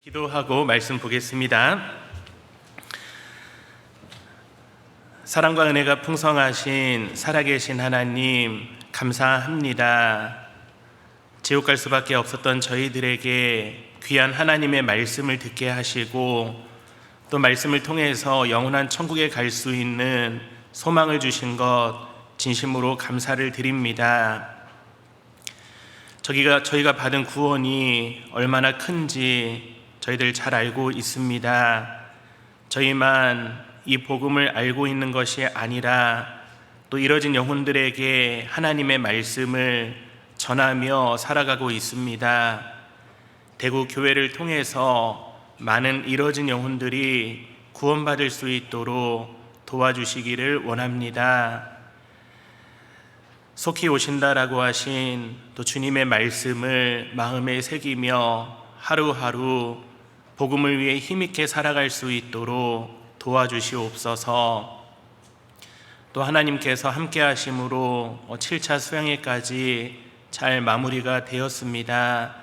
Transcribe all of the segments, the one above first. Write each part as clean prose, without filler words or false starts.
기도하고 말씀 보겠습니다. 사랑과 은혜가 풍성하신 살아계신 하나님 감사합니다. 지옥 갈 수밖에 없었던 저희들에게 귀한 하나님의 말씀을 듣게 하시고 또 말씀을 통해서 영원한 천국에 갈 수 있는 소망을 주신 것 진심으로 감사를 드립니다. 저희가 받은 구원이 얼마나 큰지 저희들 잘 알고 있습니다. 저희만 이 복음을 알고 있는 것이 아니라 또 이뤄진 영혼들에게 하나님의 말씀을 전하며 살아가고 있습니다. 대구 교회를 통해서 많은 이뤄진 영혼들이 구원받을 수 있도록 도와주시기를 원합니다. 속히 오신다라고 하신 또 주님의 말씀을 마음에 새기며 하루하루 복음을 위해 힘있게 살아갈 수 있도록 도와주시옵소서. 또 하나님께서 함께 하심으로 7차 수양회까지 잘 마무리가 되었습니다.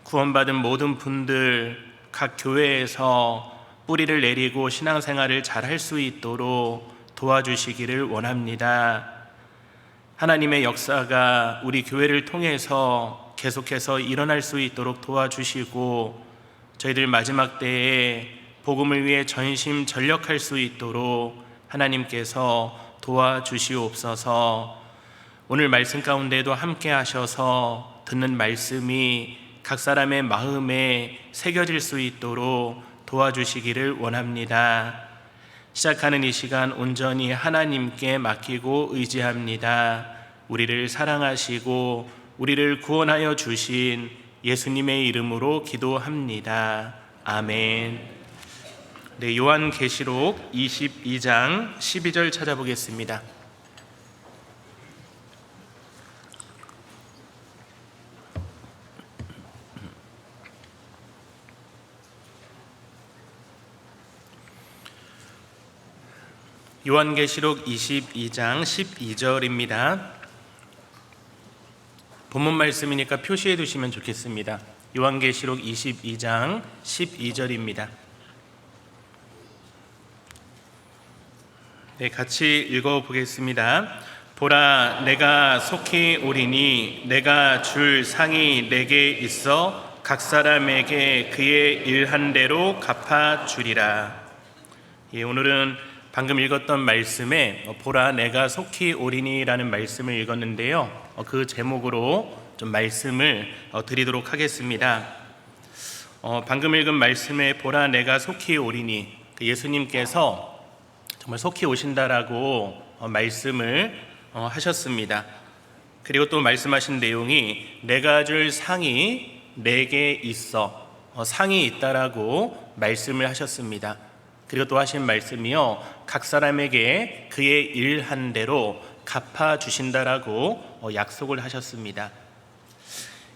구원받은 모든 분들 각 교회에서 뿌리를 내리고 신앙생활을 잘 할 수 있도록 도와주시기를 원합니다. 하나님의 역사가 우리 교회를 통해서 계속해서 일어날 수 있도록 도와주시고 저희들 마지막 때에 복음을 위해 전심전력할 수 있도록 하나님께서 도와주시옵소서. 오늘 말씀 가운데도 함께 하셔서 듣는 말씀이 각 사람의 마음에 새겨질 수 있도록 도와주시기를 원합니다. 시작하는 이 시간 온전히 하나님께 맡기고 의지합니다. 우리를 사랑하시고 우리를 구원하여 주신 예수님의 이름으로 기도합니다. 아멘. 네, 요한계시록 22장 12절 찾아보겠습니다. 요한계시록 22장 12절입니다. 본문 말씀이니까 표시해 두시면 좋겠습니다. 요한계시록 22장 12절입니다. 네, 같이 읽어보겠습니다. 보라, 내가 속히 오리니 내가 줄 상이 내게 있어 각 사람에게 그의 일한 대로 갚아주리라. 예, 오늘은 방금 읽었던 말씀에 보라 내가 속히 오리니라는 말씀을 읽었는데요. 그 제목으로 좀 말씀을 드리도록 하겠습니다. 방금 읽은 말씀에 보라 내가 속히 오리니, 예수님께서 정말 속히 오신다라고 말씀을 하셨습니다. 그리고 또 말씀하신 내용이 내가 줄 상이 내게 있어, 상이 있다라고 말씀을 하셨습니다. 그리고 또 하신 말씀이요, 각 사람에게 그의 일한 대로 갚아주신다라고 약속을 하셨습니다.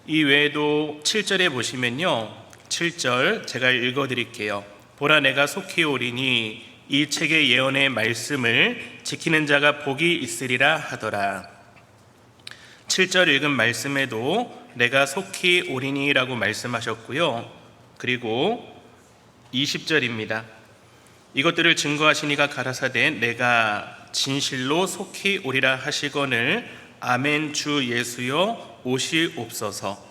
이 외에도 7절에 보시면요, 7절 제가 읽어드릴게요. 보라 내가 속히 오리니 이 책의 예언의 말씀을 지키는 자가 복이 있으리라 하더라. 7절 읽은 말씀에도 내가 속히 오리니라고 말씀하셨고요. 그리고 20절입니다. 이것들을 증거하시니가 가라사대 내가 진실로 속히 오리라 하시거늘 아멘 주 예수여 오시옵소서.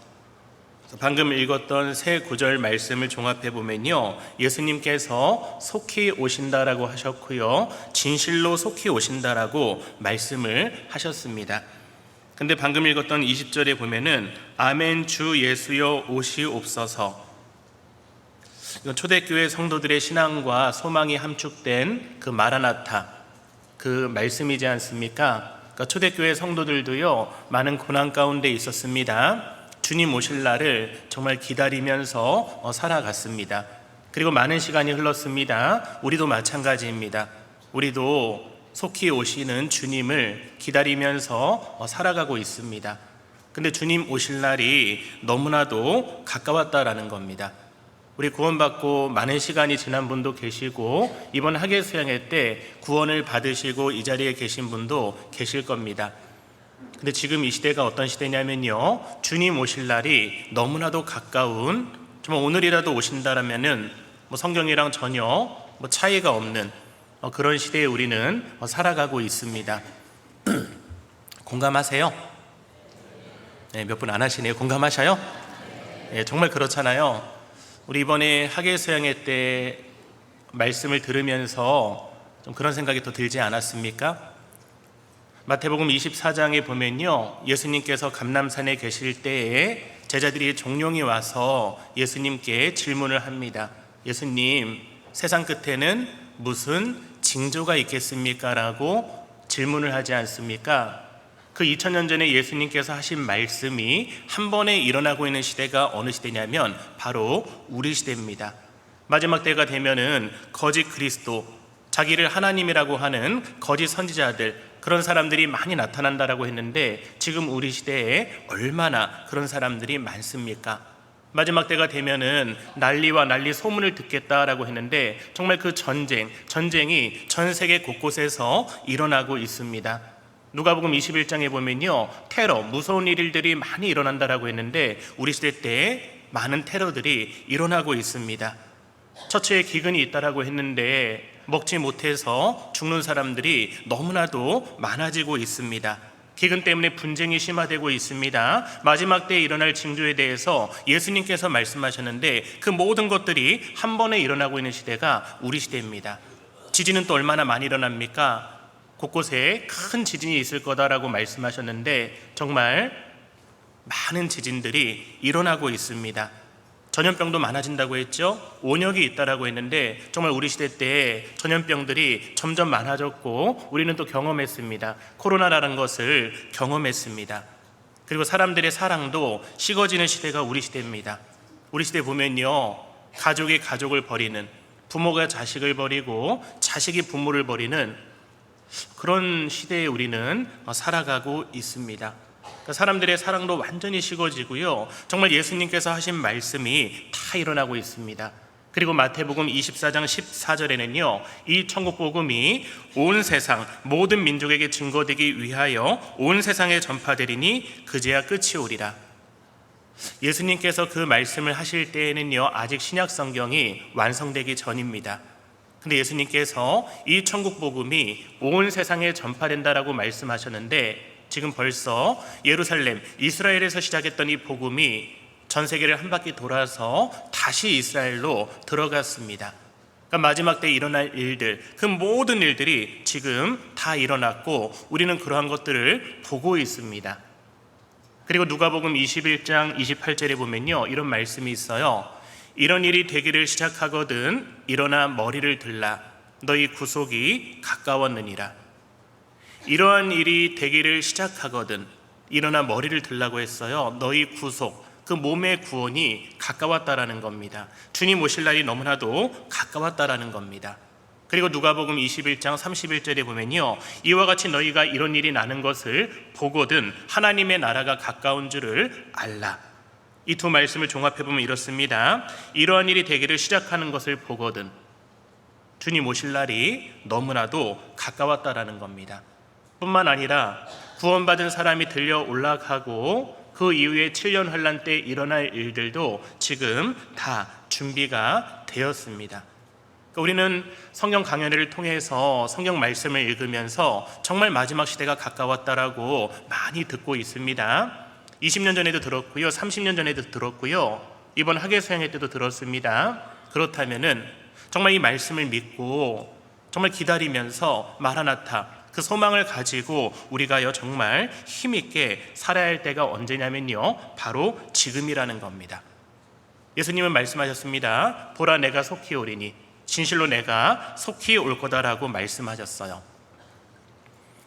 방금 읽었던 세 구절 말씀을 종합해 보면요, 예수님께서 속히 오신다라고 하셨고요, 진실로 속히 오신다라고 말씀을 하셨습니다. 근데 방금 읽었던 20절에 보면은 아멘 주 예수여 오시옵소서. 이건 초대교회 성도들의 신앙과 소망이 함축된 그 마라나타, 그 말씀이지 않습니까? 그러니까 초대교회 성도들도요, 많은 고난 가운데 있었습니다. 주님 오실 날을 정말 기다리면서 살아갔습니다. 그리고 많은 시간이 흘렀습니다. 우리도 마찬가지입니다. 우리도 속히 오시는 주님을 기다리면서 살아가고 있습니다. 근데 주님 오실 날이 너무나도 가까웠다라는 겁니다. 우리 구원받고 많은 시간이 지난 분도 계시고 이번 학예 수양회 때 구원을 받으시고 이 자리에 계신 분도 계실 겁니다. 근데 지금 이 시대가 어떤 시대냐면요, 주님 오실 날이 너무나도 가까운 정말 오늘이라도 오신다라면은 성경이랑 전혀 차이가 없는 그런 시대에 우리는 살아가고 있습니다. 공감하세요? 네, 몇 분 안 하시네요. 공감하셔요? 네, 정말 그렇잖아요. 우리 이번에 학예수양회 때 말씀을 들으면서 좀 그런 생각이 더 들지 않았습니까? 마태복음 24장에 보면요, 예수님께서 감람산에 계실 때에 제자들이 종용이 와서 예수님께 질문을 합니다. 예수님, 세상 끝에는 무슨 징조가 있겠습니까? 라고 질문을 하지 않습니까? 그 2000년 전에 예수님께서 하신 말씀이 한 번에 일어나고 있는 시대가 어느 시대냐면 바로 우리 시대입니다. 마지막 때가 되면은 거짓 그리스도, 자기를 하나님이라고 하는 거짓 선지자들, 그런 사람들이 많이 나타난다라고 했는데 지금 우리 시대에 얼마나 그런 사람들이 많습니까? 마지막 때가 되면은 난리와 난리 소문을 듣겠다라고 했는데 정말 그 전쟁이 전 세계 곳곳에서 일어나고 있습니다. 누가복음 21장에 보면요, 테러, 무서운 일들이 많이 일어난다라고 했는데 우리 시대 때 많은 테러들이 일어나고 있습니다. 처처에 기근이 있다라고 했는데 먹지 못해서 죽는 사람들이 너무나도 많아지고 있습니다. 기근 때문에 분쟁이 심화되고 있습니다. 마지막 때에 일어날 징조에 대해서 예수님께서 말씀하셨는데 그 모든 것들이 한 번에 일어나고 있는 시대가 우리 시대입니다. 지진은 또 얼마나 많이 일어납니까? 곳곳에 큰 지진이 있을 거다라고 말씀하셨는데 정말 많은 지진들이 일어나고 있습니다. 전염병도 많아진다고 했죠. 온역이 있다라고 했는데 정말 우리 시대 때 전염병들이 점점 많아졌고 우리는 또 경험했습니다. 코로나라는 것을 경험했습니다. 그리고 사람들의 사랑도 식어지는 시대가 우리 시대입니다. 우리 시대 보면요, 가족이 가족을 버리는, 부모가 자식을 버리고 자식이 부모를 버리는 그런 시대에 우리는 살아가고 있습니다. 사람들의 사랑도 완전히 식어지고요, 정말 예수님께서 하신 말씀이 다 일어나고 있습니다. 그리고 마태복음 24장 14절에는요 이 천국복음이 온 세상 모든 민족에게 증거되기 위하여 온 세상에 전파되리니 그제야 끝이 오리라. 예수님께서 그 말씀을 하실 때에는요 아직 신약 성경이 완성되기 전입니다. 근데 예수님께서 이 천국복음이 온 세상에 전파된다라고 말씀하셨는데 지금 벌써 예루살렘, 이스라엘에서 시작했던 이 복음이 전 세계를 한 바퀴 돌아서 다시 이스라엘로 들어갔습니다. 그러니까 마지막 때 일어날 일들, 그 모든 일들이 지금 다 일어났고 우리는 그러한 것들을 보고 있습니다. 그리고 누가복음 21장 28절에 보면요 이런 말씀이 있어요. 이런 일이 되기를 시작하거든 일어나 머리를 들라, 너희 구속이 가까웠느니라. 이러한 일이 되기를 시작하거든 일어나 머리를 들라고 했어요. 너희 구속, 그 몸의 구원이 가까웠다라는 겁니다. 주님 오실 날이 너무나도 가까웠다라는 겁니다. 그리고 누가복음 21장 31절에 보면요 이와 같이 너희가 이런 일이 나는 것을 보거든 하나님의 나라가 가까운 줄을 알라. 이 두 말씀을 종합해보면 이렇습니다. 이러한 일이 되기를 시작하는 것을 보거든 주님 오실 날이 너무나도 가까웠다라는 겁니다. 뿐만 아니라 구원받은 사람이 들려 올라가고 그 이후에 7년 환란 때 일어날 일들도 지금 다 준비가 되었습니다. 우리는 성경 강연회를 통해서 성경 말씀을 읽으면서 정말 마지막 시대가 가까웠다라고 많이 듣고 있습니다. 20년 전에도 들었고요, 30년 전에도 들었고요, 이번 학예수양회 때도 들었습니다. 그렇다면은 정말 이 말씀을 믿고 정말 기다리면서 마라나타, 그 소망을 가지고 우리가요 정말 힘있게 살아야 할 때가 언제냐면요 바로 지금이라는 겁니다. 예수님은 말씀하셨습니다. 보라 내가 속히 오리니 진실로 내가 속히 올 거다라고 말씀하셨어요.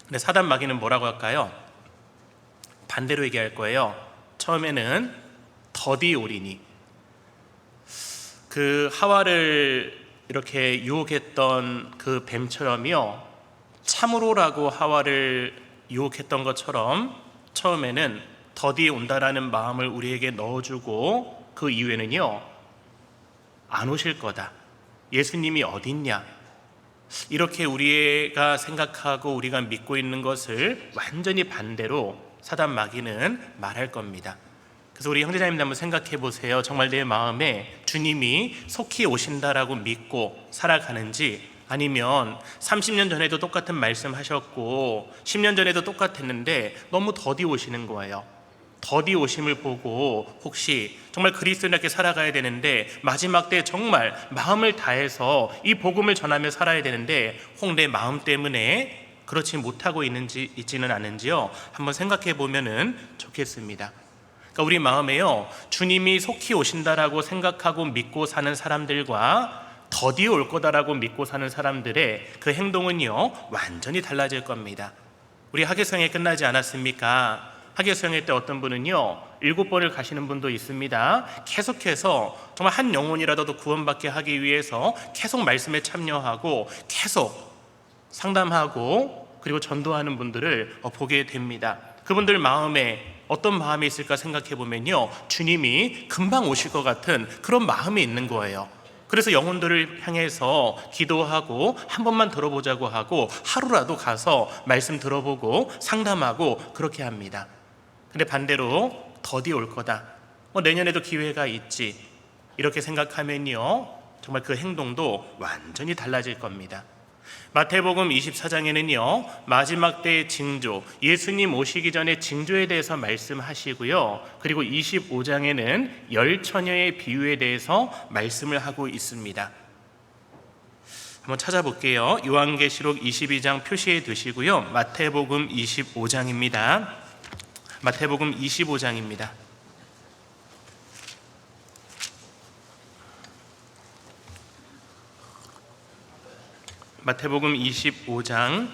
근데 사단 마귀는 뭐라고 할까요? 반대로 얘기할 거예요. 처음에는 더디 오리니, 그 하와를 이렇게 유혹했던 그 뱀처럼요 참으로라고 하와를 유혹했던 것처럼 처음에는 더디 온다라는 마음을 우리에게 넣어주고 그 이후에는요 안 오실 거다, 예수님이 어딨냐, 이렇게 우리가 생각하고 우리가 믿고 있는 것을 완전히 반대로 사단 마귀는 말할 겁니다. 그래서 우리 형제자매들 한번 생각해 보세요. 정말 내 마음에 주님이 속히 오신다라고 믿고 살아가는지, 아니면 30년 전에도 똑같은 말씀 하셨고 10년 전에도 똑같았는데 너무 더디 오시는 거예요. 더디 오심을 보고 혹시 정말 그리스도인답게 살아가야 되는데 마지막 때 정말 마음을 다해서 이 복음을 전하며 살아야 되는데 혹 내 마음 때문에 그렇지 못하고 있지는 않은지요? 한번 생각해 보면은 좋겠습니다. 그러니까 우리 마음에요, 주님이 속히 오신다라고 생각하고 믿고 사는 사람들과 더디 올 거다라고 믿고 사는 사람들의 그 행동은요 완전히 달라질 겁니다. 우리 학예수양회 끝나지 않았습니까? 학예수양회 때 어떤 분은요 7번을 가시는 분도 있습니다. 계속해서 정말 한 영혼이라도 더 구원받게 하기 위해서 계속 말씀에 참여하고 계속 상담하고 그리고 전도하는 분들을 보게 됩니다. 그분들 마음에 어떤 마음이 있을까 생각해 보면요, 주님이 금방 오실 것 같은 그런 마음이 있는 거예요. 그래서 영혼들을 향해서 기도하고 한 번만 들어보자고 하고 하루라도 가서 말씀 들어보고 상담하고 그렇게 합니다. 근데 반대로 더디 올 거다, 내년에도 기회가 있지, 이렇게 생각하면요 정말 그 행동도 완전히 달라질 겁니다. 마태복음 24장에는요 마지막 때의 징조, 예수님 오시기 전에 징조에 대해서 말씀하시고요, 그리고 25장에는 10처녀의 비유에 대해서 말씀을 하고 있습니다. 한번 찾아볼게요. 요한계시록 22장 표시해 두시고요, 마태복음 25장입니다. 마태복음 25장입니다. 마태복음 25장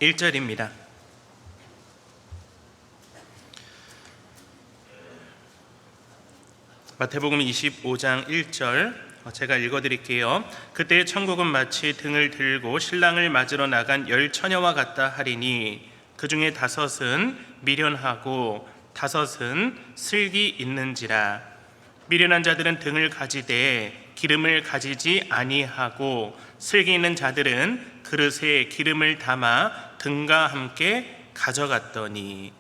1절입니다. 마태복음 25장 1절 제가 읽어드릴게요. 그때 천국은 마치 등을 들고 신랑을 맞으러 나간 10처녀와 같다 하리니 그 중에 5은 미련하고 5은 슬기 있는지라. 미련한 자들은 등을 가지되 기름을 가지지 아니하고 슬기 있는 자들은 그릇에 기름을 담아 등과 함께 가져갔더니.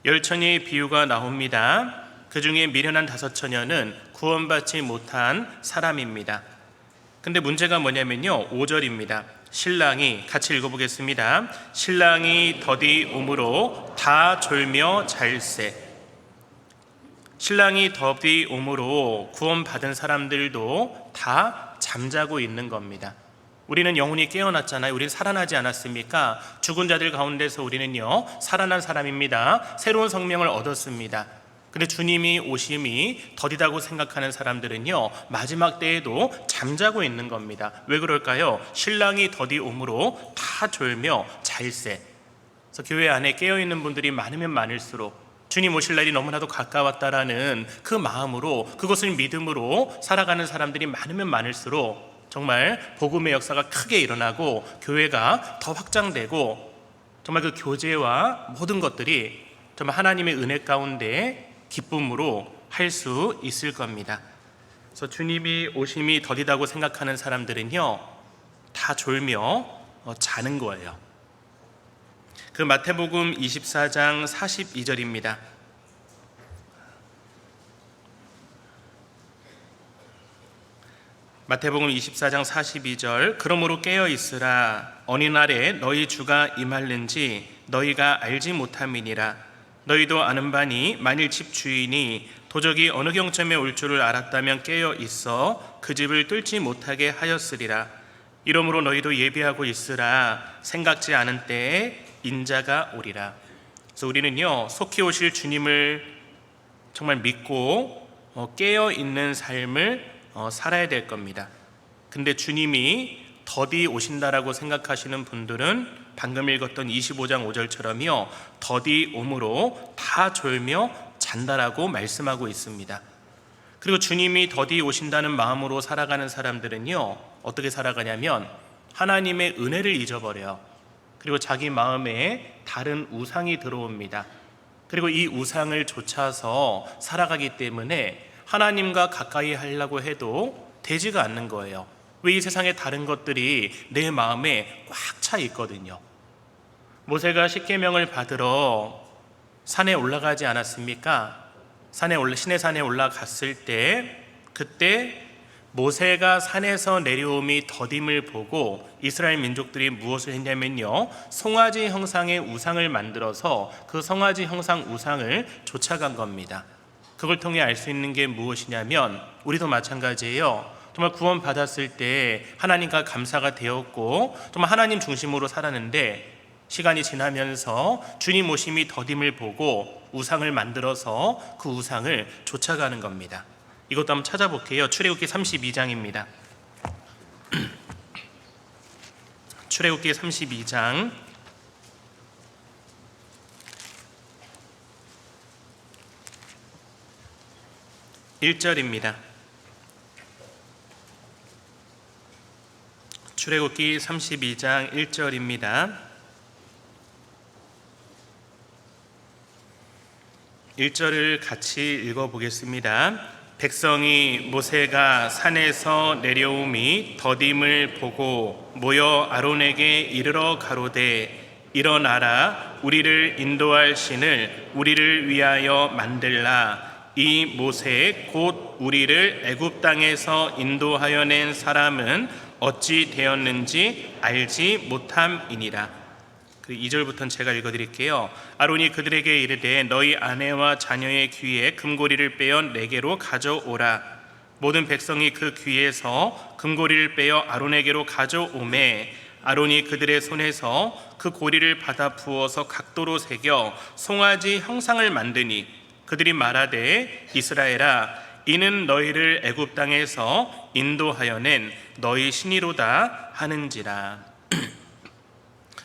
10처녀의 비유가 나옵니다. 그 중에 미련한 5처녀는 구원받지 못한 사람입니다. 근데 문제가 뭐냐면요 5절입니다. 신랑이, 같이 읽어보겠습니다. 신랑이 더디 오므로 다 졸며 잘세. 신랑이 더디 오므로 구원받은 사람들도 다 잠자고 있는 겁니다. 우리는 영혼이 깨어났잖아요. 우리는 살아나지 않았습니까? 죽은 자들 가운데서 우리는요 살아난 사람입니다. 새로운 생명을 얻었습니다. 근데 주님이 오심이 더디다고 생각하는 사람들은요 마지막 때에도 잠자고 있는 겁니다. 왜 그럴까요? 신랑이 더디 오므로 다 졸며 잘세. 그래서 교회 안에 깨어있는 분들이 많으면 많을수록 주님 오실 날이 너무나도 가까웠다라는 그 마음으로, 그것을 믿음으로 살아가는 사람들이 많으면 많을수록 정말 복음의 역사가 크게 일어나고 교회가 더 확장되고 정말 그 교제와 모든 것들이 정말 하나님의 은혜 가운데 기쁨으로 할 수 있을 겁니다. 그래서 주님이 오심이 더디다고 생각하는 사람들은요 다 졸며 자는 거예요. 그 마태복음 24장 42절입니다. 마태복음 24장 42절 그러므로 깨어 있으라. 어느 날에 너희 주가 임할는지 너희가 알지 못함이니라. 너희도 아는 바니 만일 집 주인이 도적이 어느 경점에 올 줄을 알았다면 깨어 있어 그 집을 뚫지 못하게 하였으리라. 이러므로 너희도 예비하고 있으라. 생각지 않은 때에 인자가 오리라. 그래서 우리는요 속히 오실 주님을 정말 믿고 깨어 있는 삶을 살아야 될 겁니다. 근데 주님이 더디 오신다라고 생각하시는 분들은 방금 읽었던 25장 5절처럼요 더디 오므로 다 졸며 잔다라고 말씀하고 있습니다. 그리고 주님이 더디 오신다는 마음으로 살아가는 사람들은요 어떻게 살아가냐면 하나님의 은혜를 잊어버려요. 그리고 자기 마음에 다른 우상이 들어옵니다. 그리고 이 우상을 좇아서 살아가기 때문에 하나님과 가까이 하려고 해도 되지가 않는 거예요. 왜? 이 세상의 다른 것들이 내 마음에 꽉 차 있거든요. 모세가 십계명을 받으러 산에 올라가지 않았습니까? 시내산에 올라갔을 때 그때 모세가 산에서 내려옴이 더딤을 보고 이스라엘 민족들이 무엇을 했냐면요, 송아지 형상의 우상을 만들어서 그 송아지 형상 우상을 쫓아간 겁니다. 그걸 통해 알 수 있는 게 무엇이냐면 우리도 마찬가지예요. 정말 구원 받았을 때 하나님과 감사가 되었고 정말 하나님 중심으로 살았는데 시간이 지나면서 주님 오심이 더딤을 보고 우상을 만들어서 그 우상을 쫓아가는 겁니다. 이것도 한번 찾아볼게요. 출애굽기 32장입니다. 출애굽기 32장 1절입니다. 출애굽기 32장 1절입니다. 1절을 같이 읽어보겠습니다. 백성이 모세가 산에서 내려옴이 더딤을 보고 모여 아론에게 이르러 가로되 일어나라, 우리를 인도할 신을 우리를 위하여 만들라. 이 모세 곧 우리를 애굽 땅에서 인도하여 낸 사람은 어찌 되었는지 알지 못함이니라. 그 2절부터는 제가 읽어드릴게요. 아론이 그들에게 이르되 너희 아내와 자녀의 귀에 금고리를 빼어 내게로 가져오라. 모든 백성이 그 귀에서 금고리를 빼어 아론에게로 가져오매 아론이 그들의 손에서 그 고리를 받아 부어서 각도로 새겨 송아지 형상을 만드니 그들이 말하되 이스라엘아, 이는 너희를 애굽 땅에서 인도하여 낸 너희 신이로다 하는지라.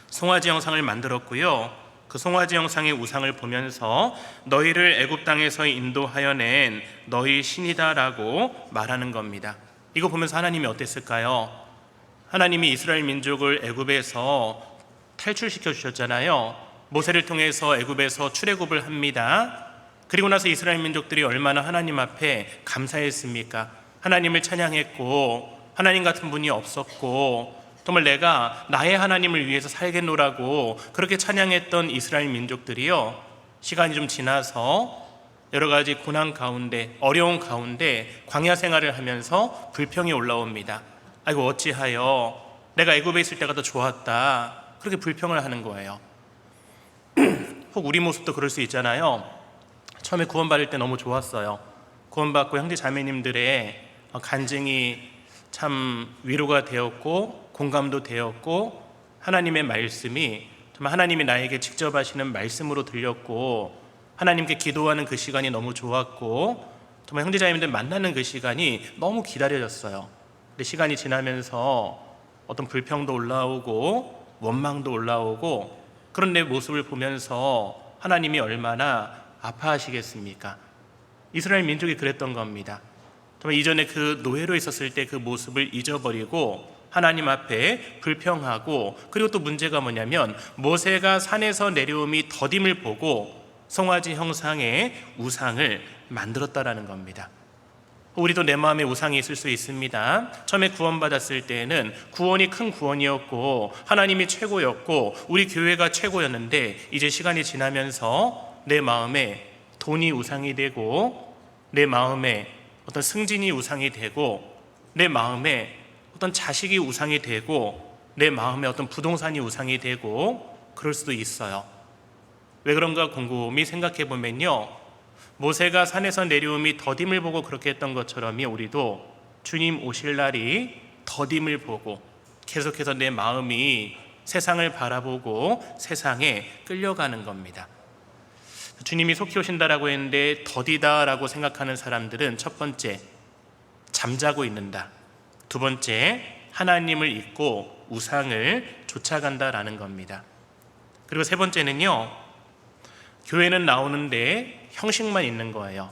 송아지 형상을 만들었고요, 그 송아지 형상의 우상을 보면서 너희를 애굽 땅에서 인도하여 낸 너희 신이다라고 말하는 겁니다. 이거 보면서 하나님이 어땠을까요? 하나님이 이스라엘 민족을 애굽에서 탈출시켜 주셨잖아요. 모세를 통해서 애굽에서 출애굽을 합니다. 그리고 나서 이스라엘 민족들이 얼마나 하나님 앞에 감사했습니까? 하나님을 찬양했고 하나님 같은 분이 없었고 정말 내가 나의 하나님을 위해서 살겠노라고 그렇게 찬양했던 이스라엘 민족들이요, 시간이 좀 지나서 여러 가지 고난 가운데 어려운 가운데 광야 생활을 하면서 불평이 올라옵니다. 아이고 어찌하여 내가 애굽에 있을 때가 더 좋았다, 그렇게 불평을 하는 거예요. 혹 우리 모습도 그럴 수 있잖아요. 처음에 구원받을 때 너무 좋았어요. 구원받고 형제 자매님들의 간증이 참 위로가 되었고 공감도 되었고 하나님의 말씀이 정말 하나님이 나에게 직접 하시는 말씀으로 들렸고 하나님께 기도하는 그 시간이 너무 좋았고 정말 형제자매님들 만나는 그 시간이 너무 기다려졌어요. 근데 시간이 지나면서 어떤 불평도 올라오고 원망도 올라오고 그런 내 모습을 보면서 하나님이 얼마나 아파하시겠습니까? 이스라엘 민족이 그랬던 겁니다. 정말 이전에 그 노예로 있었을 때 그 모습을 잊어버리고 하나님 앞에 불평하고, 그리고 또 문제가 뭐냐면 모세가 산에서 내려옴이 더딤을 보고 송아지 형상의 우상을 만들었다라는 겁니다. 우리도 내 마음에 우상이 있을 수 있습니다. 처음에 구원받았을 때에는 구원이 큰 구원이었고 하나님이 최고였고 우리 교회가 최고였는데 이제 시간이 지나면서 내 마음에 돈이 우상이 되고 내 마음에 어떤 승진이 우상이 되고 내 마음에 어떤 자식이 우상이 되고 내 마음에 어떤 부동산이 우상이 되고 그럴 수도 있어요. 왜 그런가 곰곰이 생각해 보면요, 모세가 산에서 내려옴이 더딤을 보고 그렇게 했던 것처럼 우리도 주님 오실 날이 더딤을 보고 계속해서 내 마음이 세상을 바라보고 세상에 끌려가는 겁니다. 주님이 속히 오신다라고 했는데 더디다라고 생각하는 사람들은 첫 번째, 잠자고 있는다. 두 번째, 하나님을 잊고 우상을 쫓아간다라는 겁니다. 그리고 세 번째는요, 교회는 나오는데 형식만 있는 거예요.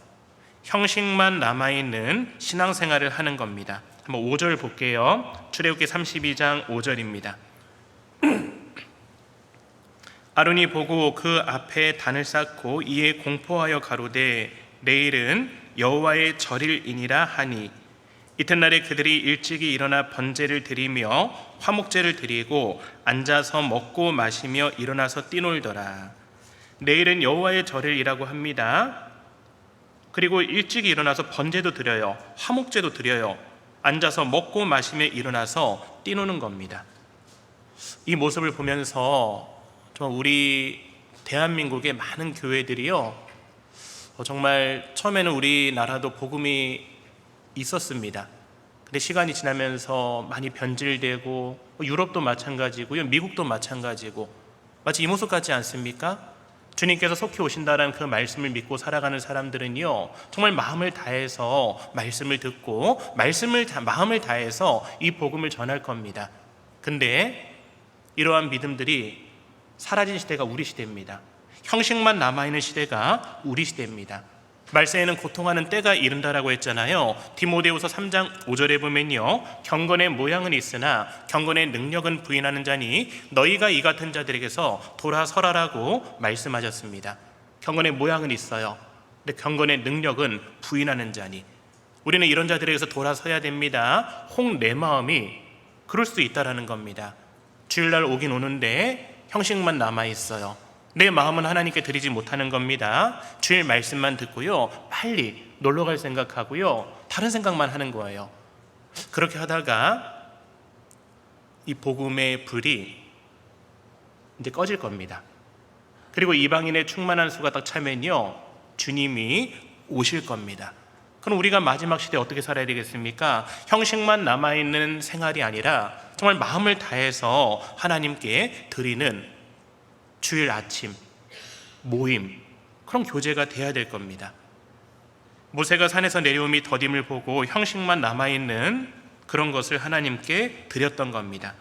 형식만 남아있는 신앙생활을 하는 겁니다. 한번 5절 볼게요. 출애굽기 32장 5절입니다. 아론이 보고 그 앞에 단을 쌓고 이에 공포하여 가로되 내일은 여호와의 절일이니라 하니 이튿날에 그들이 일찍이 일어나 번제를 드리며 화목제를 드리고 앉아서 먹고 마시며 일어나서 뛰놀더라. 내일은 여호와의 절일이라고 합니다. 그리고 일찍 일어나서 번제도 드려요. 화목제도 드려요. 앉아서 먹고 마시며 일어나서 뛰노는 겁니다. 이 모습을 보면서 정말 우리 대한민국의 많은 교회들이요, 정말 처음에는 우리나라도 복음이 있었습니다. 근데 시간이 지나면서 많이 변질되고, 유럽도 마찬가지고요, 미국도 마찬가지고, 마치 이 모습 같지 않습니까? 주님께서 속히 오신다는 그 말씀을 믿고 살아가는 사람들은요, 정말 마음을 다해서 말씀을 듣고 마음을 다해서 이 복음을 전할 겁니다. 근데 이러한 믿음들이 사라진 시대가 우리 시대입니다. 형식만 남아있는 시대가 우리 시대입니다. 말세에는 고통하는 때가 이른다라고 했잖아요. 디모데후서 3장 5절에 보면요, 경건의 모양은 있으나 경건의 능력은 부인하는 자니 너희가 이 같은 자들에게서 돌아서라라고 말씀하셨습니다. 경건의 모양은 있어요. 근데 경건의 능력은 부인하는 자니, 우리는 이런 자들에게서 돌아서야 됩니다. 혹 내 마음이 그럴 수도 있다라는 겁니다. 주일날 오긴 오는데 형식만 남아있어요. 내 마음은 하나님께 드리지 못하는 겁니다. 주일 말씀만 듣고요, 빨리 놀러갈 생각하고요, 다른 생각만 하는 거예요. 그렇게 하다가 이 복음의 불이 이제 꺼질 겁니다. 그리고 이방인의 충만한 수가 딱 차면요, 주님이 오실 겁니다. 그럼 우리가 마지막 시대에 어떻게 살아야 되겠습니까? 형식만 남아있는 생활이 아니라 정말 마음을 다해서 하나님께 드리는 주일 아침 모임, 그런 교제가 돼야 될 겁니다. 모세가 산에서 내려옴이 더딤을 보고 형식만 남아있는 그런 것을 하나님께 드렸던 겁니다.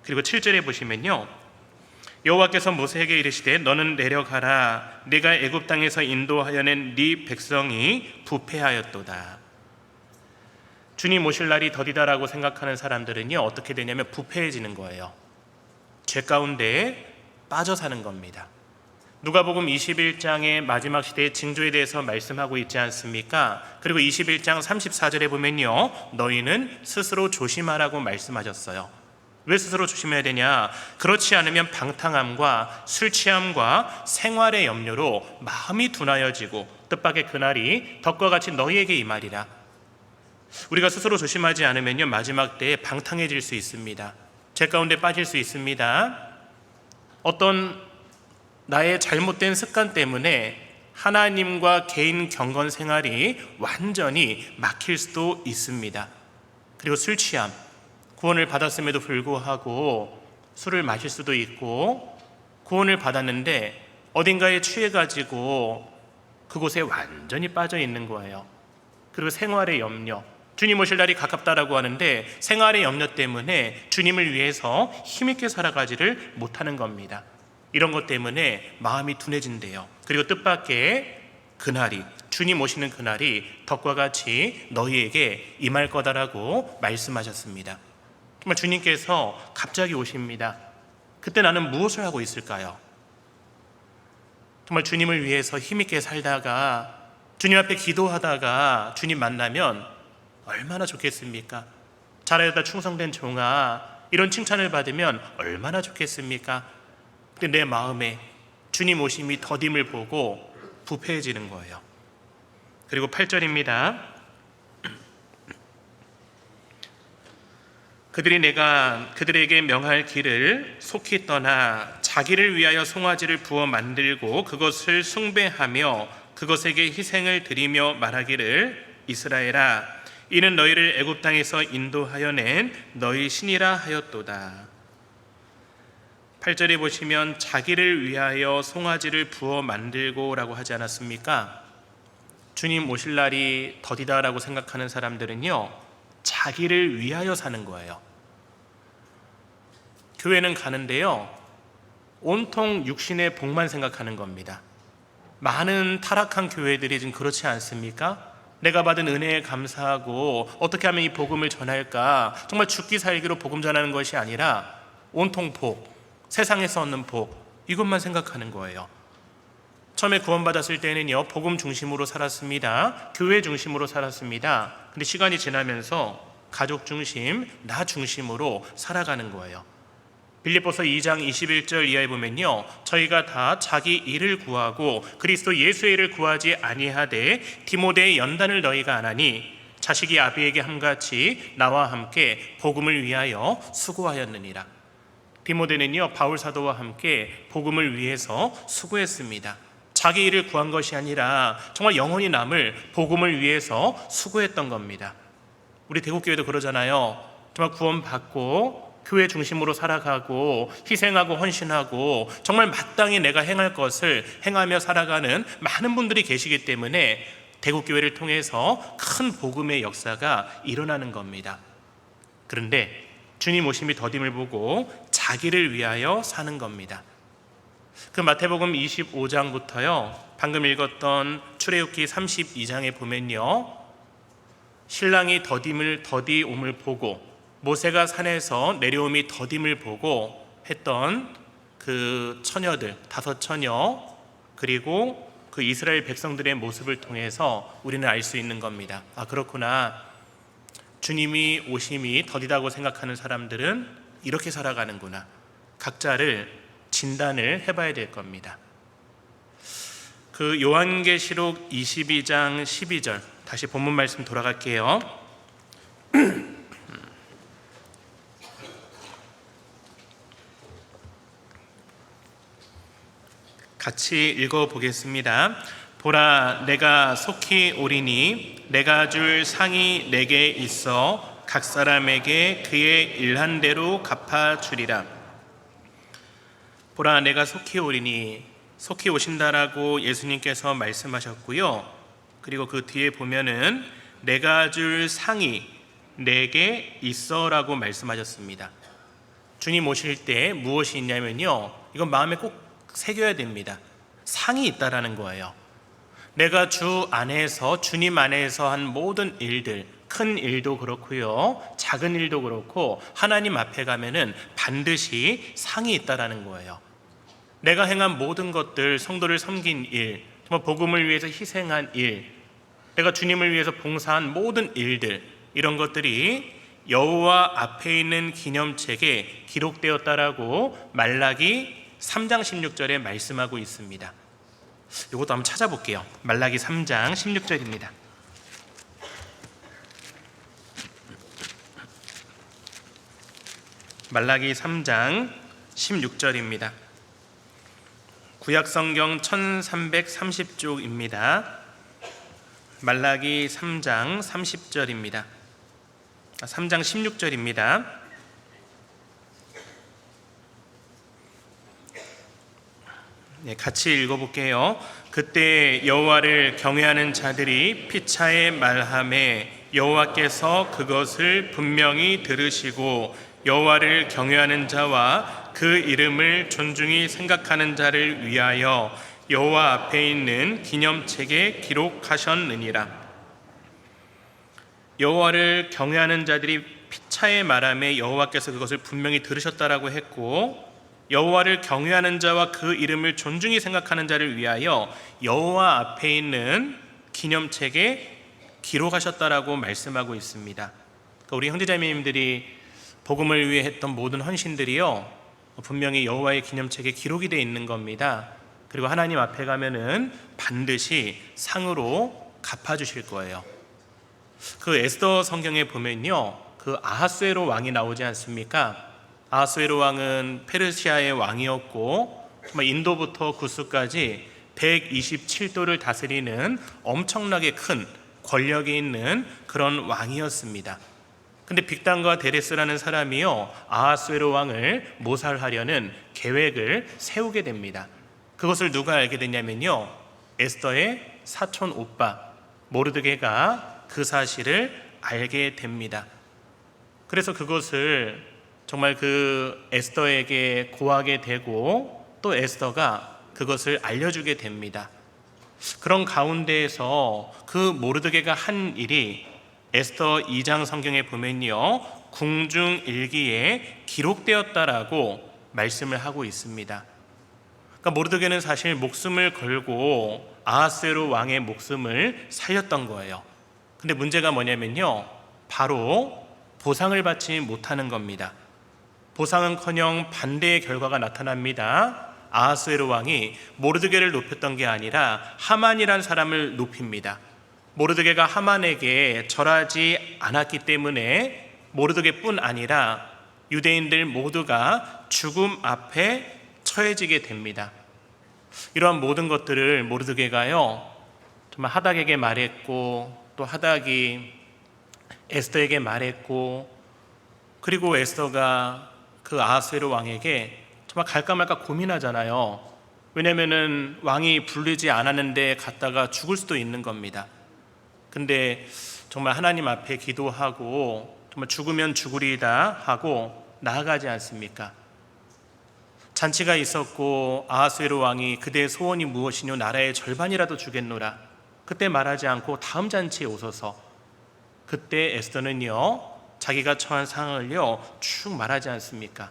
그리고 7절에 보시면요, 여호와께서 모세에게 이르시되 너는 내려가라. 내가 애굽 땅에서 인도하여 낸 네 백성이 부패하였도다. 주님 오실 날이 더디다라고 생각하는 사람들은요, 어떻게 되냐면 부패해지는 거예요. 죄 가운데 빠져 사는 겁니다. 누가복음 21장의 마지막 시대의 징조에 대해서 말씀하고 있지 않습니까? 그리고 21장 34절에 보면요, 너희는 스스로 조심하라고 말씀하셨어요. 왜 스스로 조심해야 되냐? 그렇지 않으면 방탕함과 술 취함과 생활의 염려로 마음이 둔하여지고 뜻밖의 그날이 덕과 같이 너희에게 임하리라. 우리가 스스로 조심하지 않으면요, 마지막 때에 방탕해질 수 있습니다. 죄 가운데 빠질 수 있습니다. 어떤 나의 잘못된 습관 때문에 하나님과 개인 경건 생활이 완전히 막힐 수도 있습니다. 그리고 술 취함, 구원을 받았음에도 불구하고 술을 마실 수도 있고, 구원을 받았는데 어딘가에 취해가지고 그곳에 완전히 빠져 있는 거예요. 그리고 생활의 염려, 주님 오실 날이 가깝다라고 하는데 생활의 염려 때문에 주님을 위해서 힘있게 살아가지를 못하는 겁니다. 이런 것 때문에 마음이 둔해진대요. 그리고 뜻밖의 그날이, 주님 오시는 그날이 덕과 같이 너희에게 임할 거다라고 말씀하셨습니다. 정말 주님께서 갑자기 오십니다. 그때 나는 무엇을 하고 있을까요? 정말 주님을 위해서 힘있게 살다가 주님 앞에 기도하다가 주님 만나면 얼마나 좋겠습니까? 잘하였다 충성된 종아, 이런 칭찬을 받으면 얼마나 좋겠습니까? 근데 내 마음에 주님 오심이 더딤을 보고 부패해지는 거예요. 그리고 8절입니다. 그들이 내가 그들에게 명할 길을 속히 떠나 자기를 위하여 송아지를 부어 만들고 그것을 숭배하며 그것에게 희생을 드리며 말하기를 이스라엘아, 이는 너희를 애굽 땅에서 인도하여 낸 너희 신이라 하였도다. 8절에 보시면 자기를 위하여 송아지를 부어 만들고 라고 하지 않았습니까? 주님 오실 날이 더디다라고 생각하는 사람들은요, 자기를 위하여 사는 거예요. 교회는 가는데요, 온통 육신의 복만 생각하는 겁니다. 많은 타락한 교회들이 지금 그렇지 않습니까? 내가 받은 은혜에 감사하고 어떻게 하면 이 복음을 전할까, 정말 죽기 살기로 복음 전하는 것이 아니라 온통 복, 세상에서 얻는 복, 이것만 생각하는 거예요. 처음에 구원받았을 때는요, 복음 중심으로 살았습니다. 교회 중심으로 살았습니다. 근데 시간이 지나면서 가족 중심, 나 중심으로 살아가는 거예요. 빌립보서 2장 21절 이하에 보면요, 저희가 다 자기 일을 구하고 그리스도 예수의 일을 구하지 아니하되 디모데의 연단을 너희가 안하니 자식이 아비에게 함같이 나와 함께 복음을 위하여 수고하였느니라. 디모데는요, 바울 사도와 함께 복음을 위해서 수고했습니다. 자기 일을 구한 것이 아니라 정말 영원히 남을 복음을 위해서 수고했던 겁니다. 우리 대국교회도 그러잖아요. 정말 구원받고 교회 중심으로 살아가고 희생하고 헌신하고 정말 마땅히 내가 행할 것을 행하며 살아가는 많은 분들이 계시기 때문에 대국교회를 통해서 큰 복음의 역사가 일어나는 겁니다. 그런데 주님 오심이 더딤을 보고 자기를 위하여 사는 겁니다. 그 마태복음 25장부터요, 방금 읽었던 출애굽기 32장에 보면요, 신랑이 더디옴을 보고 모세가 산에서 내려옴이 더딤을 보고 했던 그 처녀들, 5처녀, 그리고 그 이스라엘 백성들의 모습을 통해서 우리는 알 수 있는 겁니다. 아, 그렇구나. 주님이 오심이 더디다고 생각하는 사람들은 이렇게 살아가는구나. 각자를 진단을 해봐야 될 겁니다. 그 요한계시록 22장 12절, 다시 본문 말씀 돌아갈게요. 같이 읽어보겠습니다. 보라, 내가 속히 오리니 내가 줄 상이 내게 있어 각 사람에게 그의 일한 대로 갚아주리라. 보라, 내가 속히 오리니, 속히 오신다라고 예수님께서 말씀하셨고요. 그리고 그 뒤에 보면은 내가 줄 상이 내게 있어라고 말씀하셨습니다. 주님 오실 때 무엇이 있냐면요, 이건 마음에 꼭 새겨야 됩니다. 상이 있다라는 거예요. 내가 주 안에서, 주님 안에서 한 모든 일들, 큰 일도 그렇고요, 작은 일도 그렇고 하나님 앞에 가면은 반드시 상이 있다라는 거예요. 내가 행한 모든 것들, 성도를 섬긴 일, 정말 복음을 위해서 희생한 일, 내가 주님을 위해서 봉사한 모든 일들, 이런 것들이 여호와 앞에 있는 기념책에 기록되었다라고 말라기 3장 16절에 말씀하고 있습니다. 이것도 한번 찾아볼게요. 말라기 3장 16절입니다. 말라기 3장 16절입니다. 구약성경 1330쪽입니다. 말라기 3장 30절입니다. 3장 16절입니다. 네, 같이 읽어볼게요. 그때 여호와를 경외하는 자들이 피차에 말하매 여호와께서 그것을 분명히 들으시고 여호와를 경외하는 자와 그 이름을 존중히 생각하는 자를 위하여 여호와 앞에 있는 기념책에 기록하셨느니라. 여호와를 경외하는 자들이 피차에 말하매 여호와께서 그것을 분명히 들으셨다라고 했고, 여호와를 경외하는 자와 그 이름을 존중히 생각하는 자를 위하여 여호와 앞에 있는 기념책에 기록하셨다라고 말씀하고 있습니다. 그러니까 우리 형제자매님들이 복음을 위해 했던 모든 헌신들이요, 분명히 여호와의 기념책에 기록이 되어 있는 겁니다. 그리고 하나님 앞에 가면은 반드시 상으로 갚아주실 거예요. 그 에스더 성경에 보면요, 그 아하수에로 왕이 나오지 않습니까? 아하수에로 왕은 페르시아의 왕이었고 인도부터 구스까지 127도를 다스리는 엄청나게 큰 권력이 있는 그런 왕이었습니다. 근데 빅단과 데레스라는 사람이요, 아하수에로 왕을 모살하려는 계획을 세우게 됩니다. 그것을 누가 알게 됐냐면요, 에스더의 사촌 오빠 모르드게가 그 사실을 알게 됩니다. 그래서 그것을 정말 그 에스더에게 고하게 되고 또 에스더가 그것을 알려주게 됩니다. 그런 가운데에서 그 모르드게가 한 일이 에스더 2장 성경에 보면요, 궁중일기에 기록되었다라고 말씀을 하고 있습니다. 그러니까 모르드게는 사실 목숨을 걸고 아하스웨로 왕의 목숨을 살렸던 거예요. 근데 문제가 뭐냐면요, 바로 보상을 받지 못하는 겁니다. 보상은커녕 반대의 결과가 나타납니다. 아하스웨로 왕이 모르드게를 높였던 게 아니라 하만이란 사람을 높입니다. 모르드게가 하만에게 절하지 않았기 때문에 모르드게뿐 아니라 유대인들 모두가 죽음 앞에 처해지게 됩니다. 이러한 모든 것들을 모르드게가요 정말 하닥에게 말했고, 또 하닥이 에스더에게 말했고, 그리고 에스더가 그 아하스웨로 왕에게 정말 갈까 말까 고민하잖아요. 왜냐면은 왕이 부르지 않았는데 갔다가 죽을 수도 있는 겁니다. 근데 정말 하나님 앞에 기도하고 정말 죽으면 죽으리이다 하고 나아가지 않습니까? 잔치가 있었고 아하스웨로 왕이 그대의 소원이 무엇이뇨 나라의 절반이라도 주겠노라. 그때 말하지 않고 다음 잔치에 오셔서 그때 에스더는요 자기가 처한 상황을요 쭉 말하지 않습니까?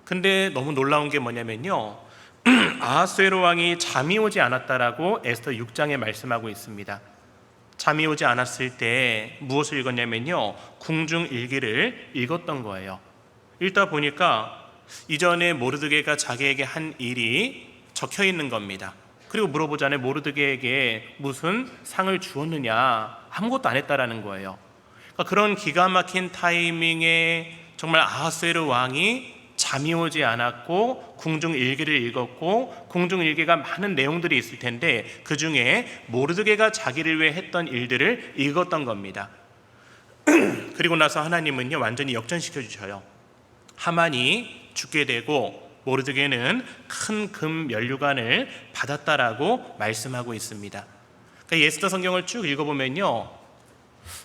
근데 너무 놀라운 게 뭐냐면요 아하스웨로 왕이 잠이 오지 않았다라고 에스더 6장에 말씀하고 있습니다. 잠이 오지 않았을 때 무엇을 읽었냐면요 궁중일기를 읽었던 거예요. 읽다 보니까 이전에 모르드게가 자기에게 한 일이 적혀 있는 겁니다. 그리고 물어보자니 모르드게에게 무슨 상을 주었느냐, 아무것도 안 했다라는 거예요. 그러니까 그런 기가 막힌 타이밍에 정말 아하스웨로 왕이 잠이 오지 않았고 궁중일기를 읽었고, 궁중일기가 많은 내용들이 있을 텐데 그 중에 모르드게가 자기를 위해 했던 일들을 읽었던 겁니다. 그리고 나서 하나님은요 완전히 역전시켜 주셔요. 하만이 죽게 되고 모르드게는 큰 금 면류관을 받았다라고 말씀하고 있습니다. 그러니까 에스더 성경을 쭉 읽어보면요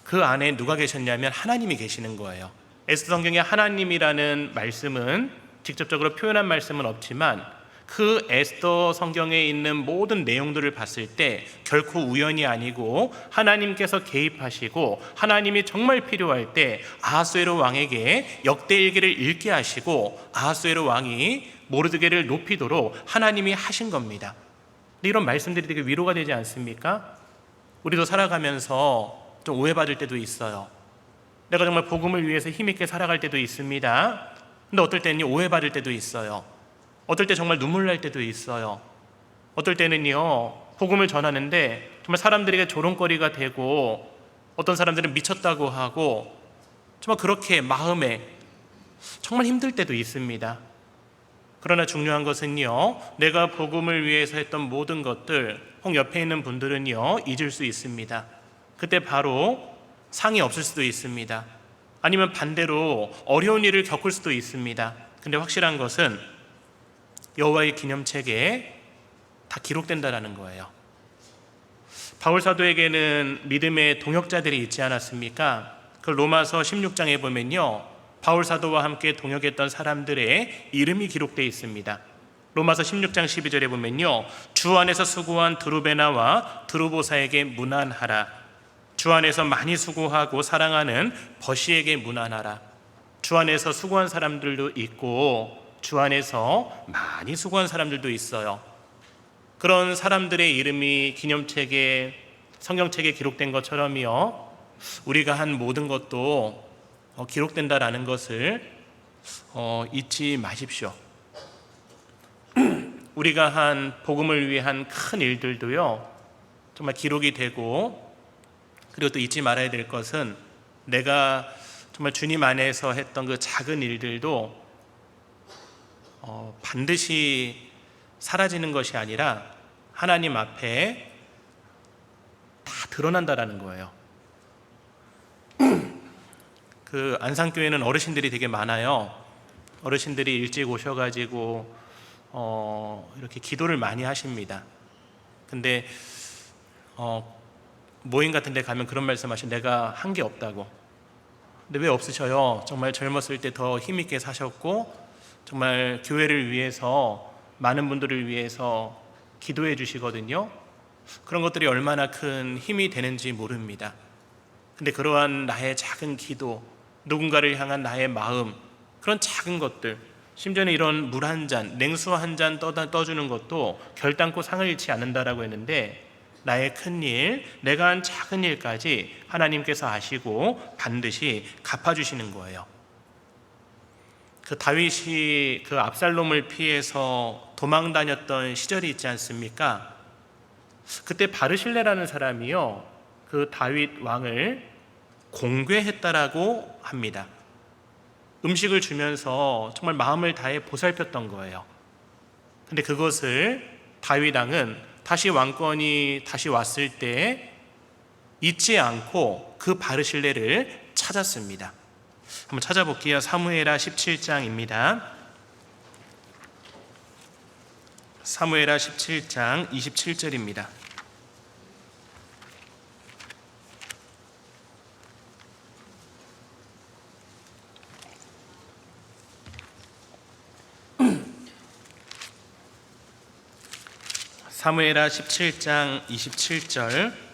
그 안에 누가 계셨냐면 하나님이 계시는 거예요. 에스더 성경에 하나님이라는 말씀은 직접적으로 표현한 말씀은 없지만 그 에스더 성경에 있는 모든 내용들을 봤을 때 결코 우연이 아니고 하나님께서 개입하시고 하나님이 정말 필요할 때 아하스웨로 왕에게 역대일기를 읽게 하시고 아하스웨로 왕이 모르드게를 높이도록 하나님이 하신 겁니다. 근데 이런 말씀들이 되게 위로가 되지 않습니까? 우리도 살아가면서 좀 오해받을 때도 있어요. 내가 정말 복음을 위해서 힘있게 살아갈 때도 있습니다. 근데 어떨 때는 오해받을 때도 있어요. 어떨 때 정말 눈물 날 때도 있어요. 어떨 때는요 복음을 전하는데 정말 사람들에게 조롱거리가 되고 어떤 사람들은 미쳤다고 하고 정말 그렇게 마음에 정말 힘들 때도 있습니다. 그러나 중요한 것은요 내가 복음을 위해서 했던 모든 것들 혹 옆에 있는 분들은요 잊을 수 있습니다. 그때 바로 상이 없을 수도 있습니다. 아니면 반대로 어려운 일을 겪을 수도 있습니다. 근데 확실한 것은 여호와의 기념책에 다 기록된다라는 거예요. 바울 사도에게는 믿음의 동역자들이 있지 않았습니까? 그 로마서 16장에 보면요 바울 사도와 함께 동역했던 사람들의 이름이 기록되어 있습니다. 로마서 16장 12절에 보면요 주 안에서 수고한 드루베나와 드루보사에게 문안하라. 주 안에서 많이 수고하고 사랑하는 버시에게 문안하라. 주 안에서 수고한 사람들도 있고 주 안에서 많이 수고한 사람들도 있어요. 그런 사람들의 이름이 기념책에 성경책에 기록된 것처럼요 우리가 한 모든 것도 기록된다라는 것을 잊지 마십시오. 우리가 한 복음을 위한 큰 일들도요 정말 기록이 되고, 그리고 또 잊지 말아야 될 것은 내가 정말 주님 안에서 했던 그 작은 일들도 반드시 사라지는 것이 아니라 하나님 앞에 다 드러난다라는 거예요. 그 안산교회는 어르신들이 되게 많아요. 어르신들이 일찍 오셔가지고 이렇게 기도를 많이 하십니다. 근데 모임 같은 데 가면 그런 말씀 하시죠. 내가 한 게 없다고. 근데 왜 없으셔요? 정말 젊었을 때 더 힘있게 사셨고 정말 교회를 위해서 많은 분들을 위해서 기도해 주시거든요. 그런 것들이 얼마나 큰 힘이 되는지 모릅니다. 근데 그러한 나의 작은 기도, 누군가를 향한 나의 마음, 그런 작은 것들, 심지어는 이런 물 한 잔, 냉수 한 잔 떠주는 것도 결단코 상을 잃지 않는다라고 했는데 나의 큰 일, 내가 한 작은 일까지 하나님께서 아시고 반드시 갚아주시는 거예요. 그 다윗이 그 압살롬을 피해서 도망 다녔던 시절이 있지 않습니까? 그때 바르실레라는 사람이요, 그 다윗 왕을 공궤했다라고 합니다. 음식을 주면서 정말 마음을 다해 보살폈던 거예요. 근데 그것을 다윗 왕은 다시 왕권이 다시 왔을 때 잊지 않고 그 바르실레를 찾았습니다. 한번 찾아볼게요. 사무엘하 17장입니다. 사무엘하 17장 27절입니다. 사무엘하 17장 27절.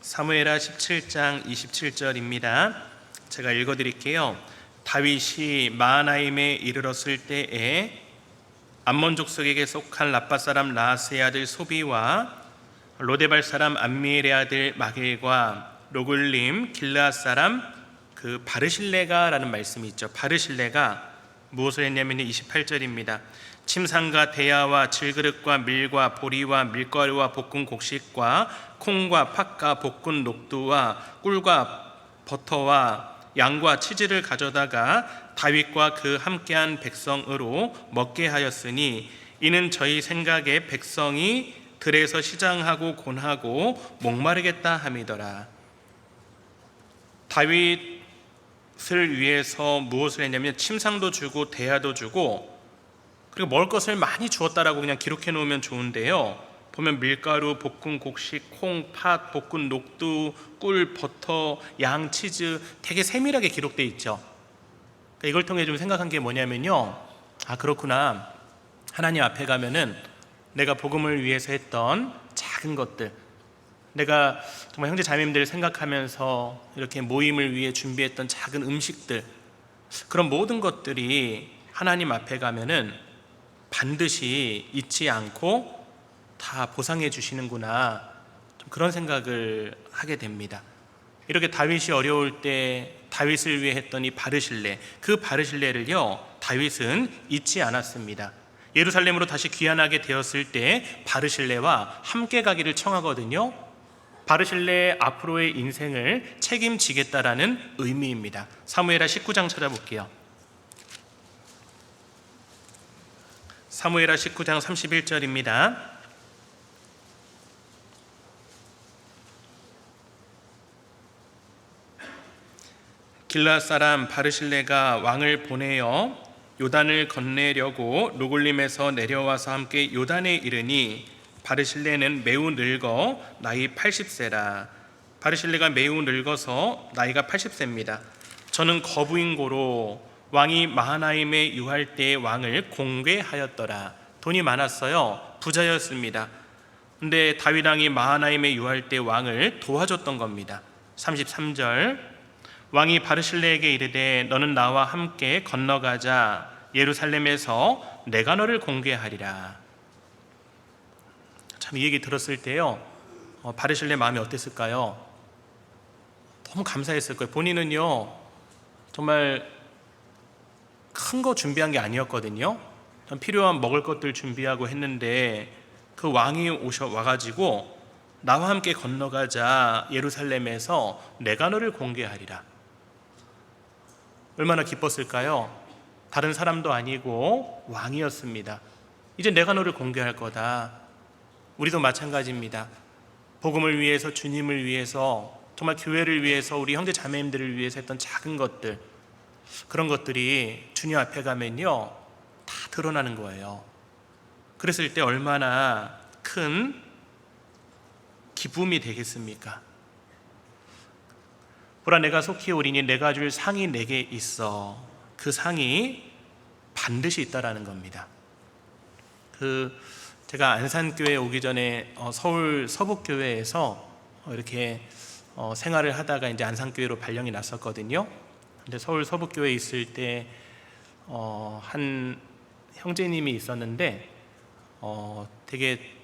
사무엘하 17장 27절입니다. 제가 읽어드릴게요. 다윗이 마하나임에 이르렀을 때에 암몬 족속에게 속한 라빠 사람 라스의 아들 소비와 로데발 사람 암미엘의 아들 마길과 로글림 길르앗 사람 그 바르실레가라는 말씀이 있죠. 바르실레가 무엇을 했냐면 28절입니다. 침상과 대야와 질그릇과 밀과 보리와 밀가루와 볶은 곡식과 콩과 팥과 볶은 녹두와 꿀과 버터와 양과 치즈를 가져다가 다윗과 그 함께한 백성으로 먹게 하였으니 이는 저희 생각에 백성이 들에서 시장하고 곤하고 목마르겠다 함이더라. 다윗을 위해서 무엇을 했냐면 침상도 주고 대야도 주고 그리고 먹을 것을 많이 주었다라고 그냥 기록해 놓으면 좋은데요, 보면 밀가루, 볶은 곡식, 콩, 팥, 볶은 녹두, 꿀, 버터, 양, 치즈 되게 세밀하게 기록되어 있죠. 그러니까 이걸 통해 좀 생각한 게 뭐냐면요, 아 그렇구나, 하나님 앞에 가면은 내가 복음을 위해서 했던 작은 것들, 내가 정말 형제 자매님들 생각하면서 이렇게 모임을 위해 준비했던 작은 음식들, 그런 모든 것들이 하나님 앞에 가면은 반드시 잊지 않고 다 보상해 주시는구나, 좀 그런 생각을 하게 됩니다. 이렇게 다윗이 어려울 때 다윗을 위해 했던 이 바르실레, 그 바르실레를요 다윗은 잊지 않았습니다. 예루살렘으로 다시 귀환하게 되었을 때 바르실레와 함께 가기를 청하거든요. 바르실레의 앞으로의 인생을 책임지겠다라는 의미입니다. 사무엘하 19장 찾아볼게요. 사무엘하 19장 31절입니다. 길르앗 사람 바르실레가 왕을 보내어 요단을 건네려고 로글림에서 내려와서 함께 요단에 이르니 바르실레는 매우 늙어 나이 80세라. 바르실레가 매우 늙어서 나이가 80세입니다. 저는 거부인 고로 왕이 마하나임에 유할 때의 왕을 공궤하였더라. 돈이 많았어요. 부자였습니다. 근데 다윗 왕이 마하나임에 유할 때 왕을 도와줬던 겁니다. 33절. 왕이 바르실레에게 이르되 너는 나와 함께 건너가자. 예루살렘에서 내가 너를 공궤하리라. 참 이 얘기 들었을 때요, 바르실레 마음이 어땠을까요? 너무 감사했을 거예요. 본인은요 정말 큰 거 준비한 게 아니었거든요. 필요한 먹을 것들 준비하고 했는데 그 왕이 와가지고 나와 함께 건너가자. 예루살렘에서 내가 너를 공개하리라. 얼마나 기뻤을까요? 다른 사람도 아니고 왕이었습니다. 이제 내가 너를 공개할 거다. 우리도 마찬가지입니다. 복음을 위해서, 주님을 위해서, 정말 교회를 위해서, 우리 형제 자매님들을 위해서 했던 작은 것들, 그런 것들이 주님 앞에 가면요 다 드러나는 거예요. 그랬을 때 얼마나 큰 기쁨이 되겠습니까? 보라, 내가 속히 오리니 내가 줄 상이 내게 있어. 그 상이 반드시 있다라는 겁니다. 제가 안산교회 오기 전에 서울 서북교회에서 이렇게 생활을 하다가 이제 안산교회로 발령이 났었거든요. 근데 서울 서북교회에 있을 때 한 형제님이 있었는데 되게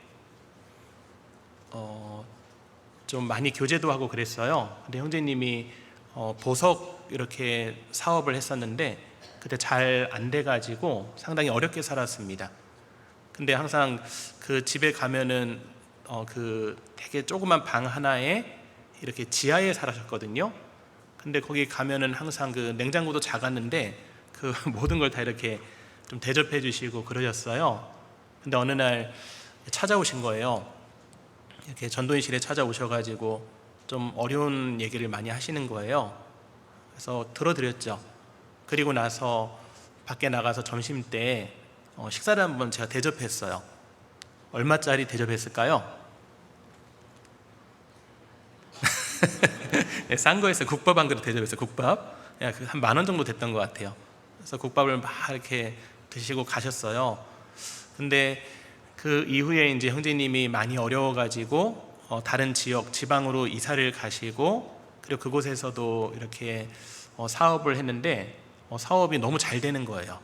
좀 많이 교제도 하고 그랬어요. 근데 형제님이 보석 이렇게 사업을 했었는데 그때 잘 안 돼가지고 상당히 어렵게 살았습니다. 근데 항상 그 집에 가면은 그 되게 조그만 방 하나에 이렇게 지하에 살았거든요. 근데 거기 가면은 항상 그 냉장고도 작았는데 그 모든 걸 다 이렇게 좀 대접해 주시고 그러셨어요. 근데 어느 날 찾아오신 거예요. 이렇게 전도인실에 찾아오셔가지고 좀 어려운 얘기를 많이 하시는 거예요. 그래서 들어드렸죠. 그리고 나서 밖에 나가서 점심 때 식사를 한번 제가 대접했어요. 얼마짜리 대접했을까요? 네, 싼 거에서 국밥 한 그릇 대접했어요. 국밥 한 10,000원 정도 됐던 것 같아요. 그래서 국밥을 막 이렇게 드시고 가셨어요. 근데 그 이후에 이제 형제님이 많이 어려워가지고 다른 지역 지방으로 이사를 가시고 그리고 그곳에서도 이렇게 사업을 했는데 사업이 너무 잘 되는 거예요.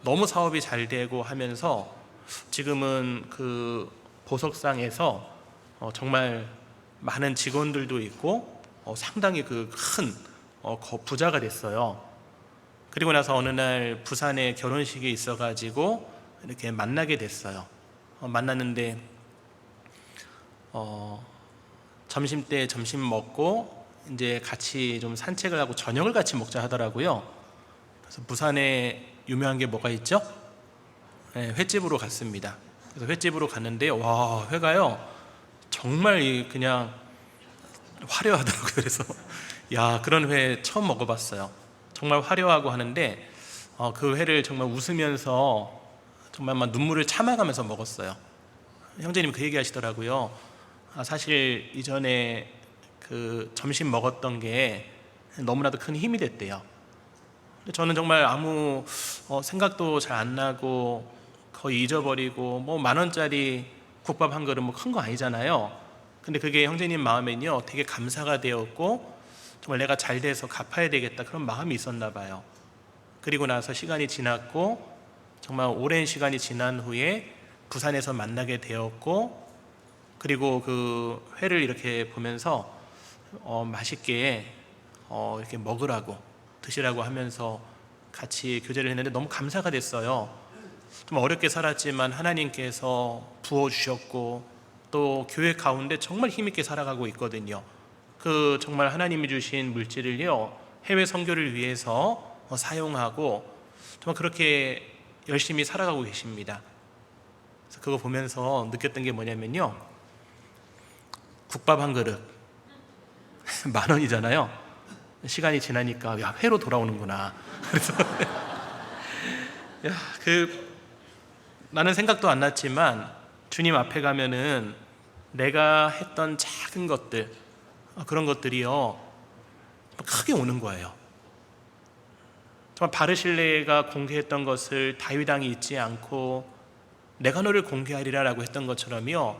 너무 사업이 잘 되고 하면서 지금은 그 보석상에서 정말 많은 직원들도 있고 상당히 그 큰 부자가 됐어요. 그리고 나서 어느 날 부산에 결혼식이 있어가지고 이렇게 만나게 됐어요. 만났는데 점심 때 점심 먹고 이제 같이 좀 산책을 하고 저녁을 같이 먹자 하더라고요. 그래서 부산에 유명한 게 뭐가 있죠? 네, 횟집으로 갔습니다. 그래서 횟집으로 갔는데 와, 회가요 정말 그냥 화려하더라고요. 그래서 야, 그런 회 처음 먹어봤어요. 정말 화려하고 하는데 그 회를 정말 웃으면서 정말 막 눈물을 참아가면서 먹었어요. 형제님 그 얘기 하시더라고요. 사실 이전에 그 점심 먹었던 게 너무나도 큰 힘이 됐대요. 근데 저는 정말 아무 생각도 잘 안 나고 거의 잊어버리고 뭐 10,000원짜리 국밥 한 그릇 뭐 큰 거 아니잖아요. 근데 그게 형제님 마음에는요 되게 감사가 되었고 정말 내가 잘 돼서 갚아야 되겠다 그런 마음이 있었나 봐요. 그리고 나서 시간이 지났고 정말 오랜 시간이 지난 후에 부산에서 만나게 되었고 그리고 그 회를 이렇게 보면서 맛있게 이렇게 먹으라고 드시라고 하면서 같이 교제를 했는데 너무 감사가 됐어요. 좀 어렵게 살았지만 하나님께서 부어주셨고 또 교회 가운데 정말 힘있게 살아가고 있거든요. 그 정말 하나님이 주신 물질을요 해외 선교를 위해서 사용하고 정말 그렇게 열심히 살아가고 계십니다. 그래서 그거 보면서 느꼈던 게 뭐냐면요, 국밥 한 그릇 10,000원이잖아요. 시간이 지나니까 야, 회로 돌아오는구나. 그래서 나는 생각도 안 났지만 주님 앞에 가면은 내가 했던 작은 것들 그런 것들이요 크게 오는 거예요. 정말 바르실레가 공개했던 것을 다윗 왕이 잊지 않고 내가 너를 공개하리라 라고 했던 것처럼요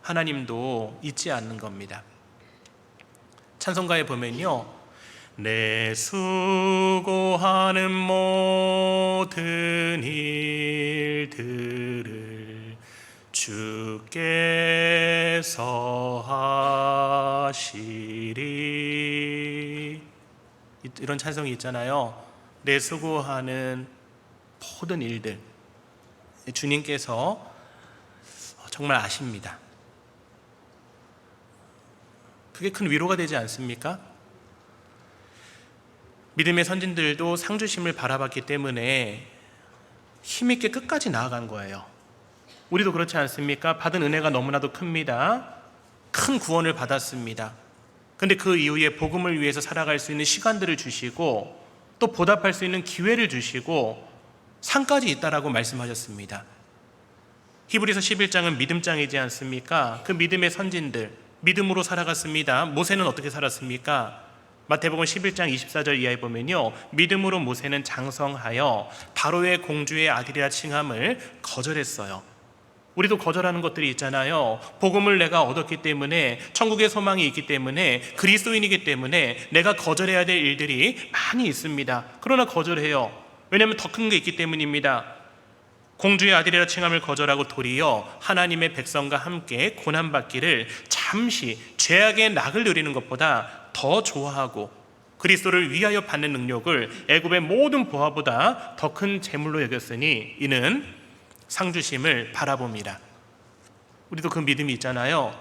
하나님도 잊지 않는 겁니다. 찬송가에 보면요, 내 수고하는 모든 일들을 주께서 하시리, 이런 찬송이 있잖아요. 내 수고하는 모든 일들 주님께서 정말 아십니다. 그게 큰 위로가 되지 않습니까? 믿음의 선진들도 상주심을 바라봤기 때문에 힘있게 끝까지 나아간 거예요. 우리도 그렇지 않습니까? 받은 은혜가 너무나도 큽니다. 큰 구원을 받았습니다. 근데 그 이후에 복음을 위해서 살아갈 수 있는 시간들을 주시고 또 보답할 수 있는 기회를 주시고 상까지 있다라고 말씀하셨습니다. 히브리서 11장은 믿음장이지 않습니까? 그 믿음의 선진들 믿음으로 살아갔습니다. 모세는 어떻게 살았습니까? 마태복음 11장 24절 이하에 보면요, 믿음으로 모세는 장성하여 바로의 공주의 아들이라 칭함을 거절했어요. 우리도 거절하는 것들이 있잖아요. 복음을 내가 얻었기 때문에, 천국의 소망이 있기 때문에, 그리스도인이기 때문에 내가 거절해야 될 일들이 많이 있습니다. 그러나 거절해요. 왜냐하면 더 큰 게 있기 때문입니다. 공주의 아들이라 칭함을 거절하고 도리어 하나님의 백성과 함께 고난받기를 잠시 죄악의 낙을 누리는 것보다 더 좋아하고 그리스도를 위하여 받는 능력을 애굽의 모든 보화보다 더 큰 재물로 여겼으니 이는 상주심을 바라봅니다. 우리도 그 믿음이 있잖아요.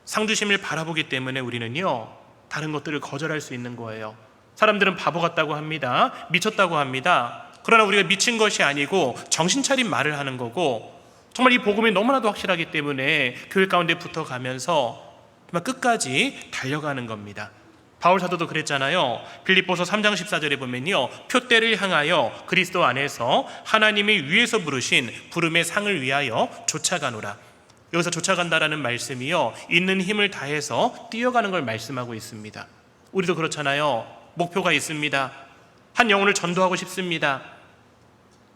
상주심을 바라보기 때문에 우리는요 다른 것들을 거절할 수 있는 거예요. 사람들은 바보 같다고 합니다. 미쳤다고 합니다. 그러나 우리가 미친 것이 아니고 정신 차린 말을 하는 거고, 정말 이 복음이 너무나도 확실하기 때문에 교회 가운데 붙어가면서 정말 끝까지 달려가는 겁니다. 바울 사도도 그랬잖아요. 빌립보서 3장 14절에 보면요, 표대를 향하여 그리스도 안에서 하나님이 위에서 부르신 부름의 상을 위하여 쫓아가노라. 여기서 쫓아간다라는 말씀이요, 있는 힘을 다해서 뛰어가는 걸 말씀하고 있습니다. 우리도 그렇잖아요. 목표가 있습니다. 한 영혼을 전도하고 싶습니다.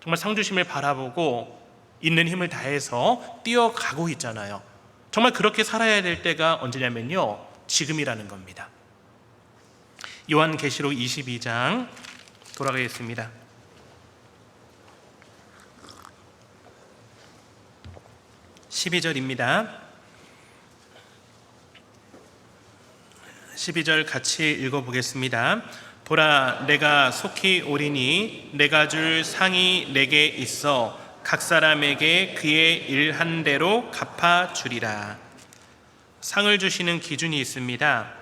정말 상주심을 바라보고 있는 힘을 다해서 뛰어가고 있잖아요. 정말 그렇게 살아야 될 때가 언제냐면요, 지금이라는 겁니다. 요한계시록 22장 돌아가겠습니다. 12절입니다. 12절 같이 읽어보겠습니다. 보라, 내가 속히 오리니 내가 줄 상이 내게 있어 각 사람에게 그의 일한 대로 갚아주리라. 상을 주시는 기준이 있습니다.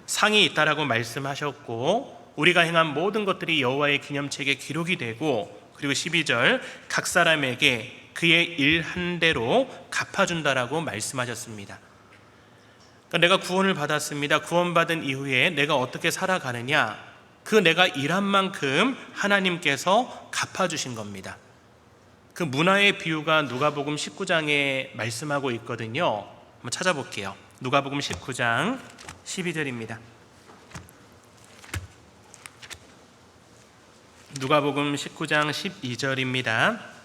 상이 있다라고 말씀하셨고 우리가 행한 모든 것들이 여호와의 기념책에 기록이 되고, 그리고 12절 각 사람에게 그의 일한 대로 갚아준다라고 말씀하셨습니다. 그러니까 내가 구원을 받았습니다. 구원받은 이후에 내가 어떻게 살아가느냐, 그 내가 일한 만큼 하나님께서 갚아주신 겁니다. 그 문화의 비유가 누가복음 19장에 말씀하고 있거든요. 한번 찾아볼게요. 누가복음 19장 12절입니다. 누가복음 19장 12절입니다.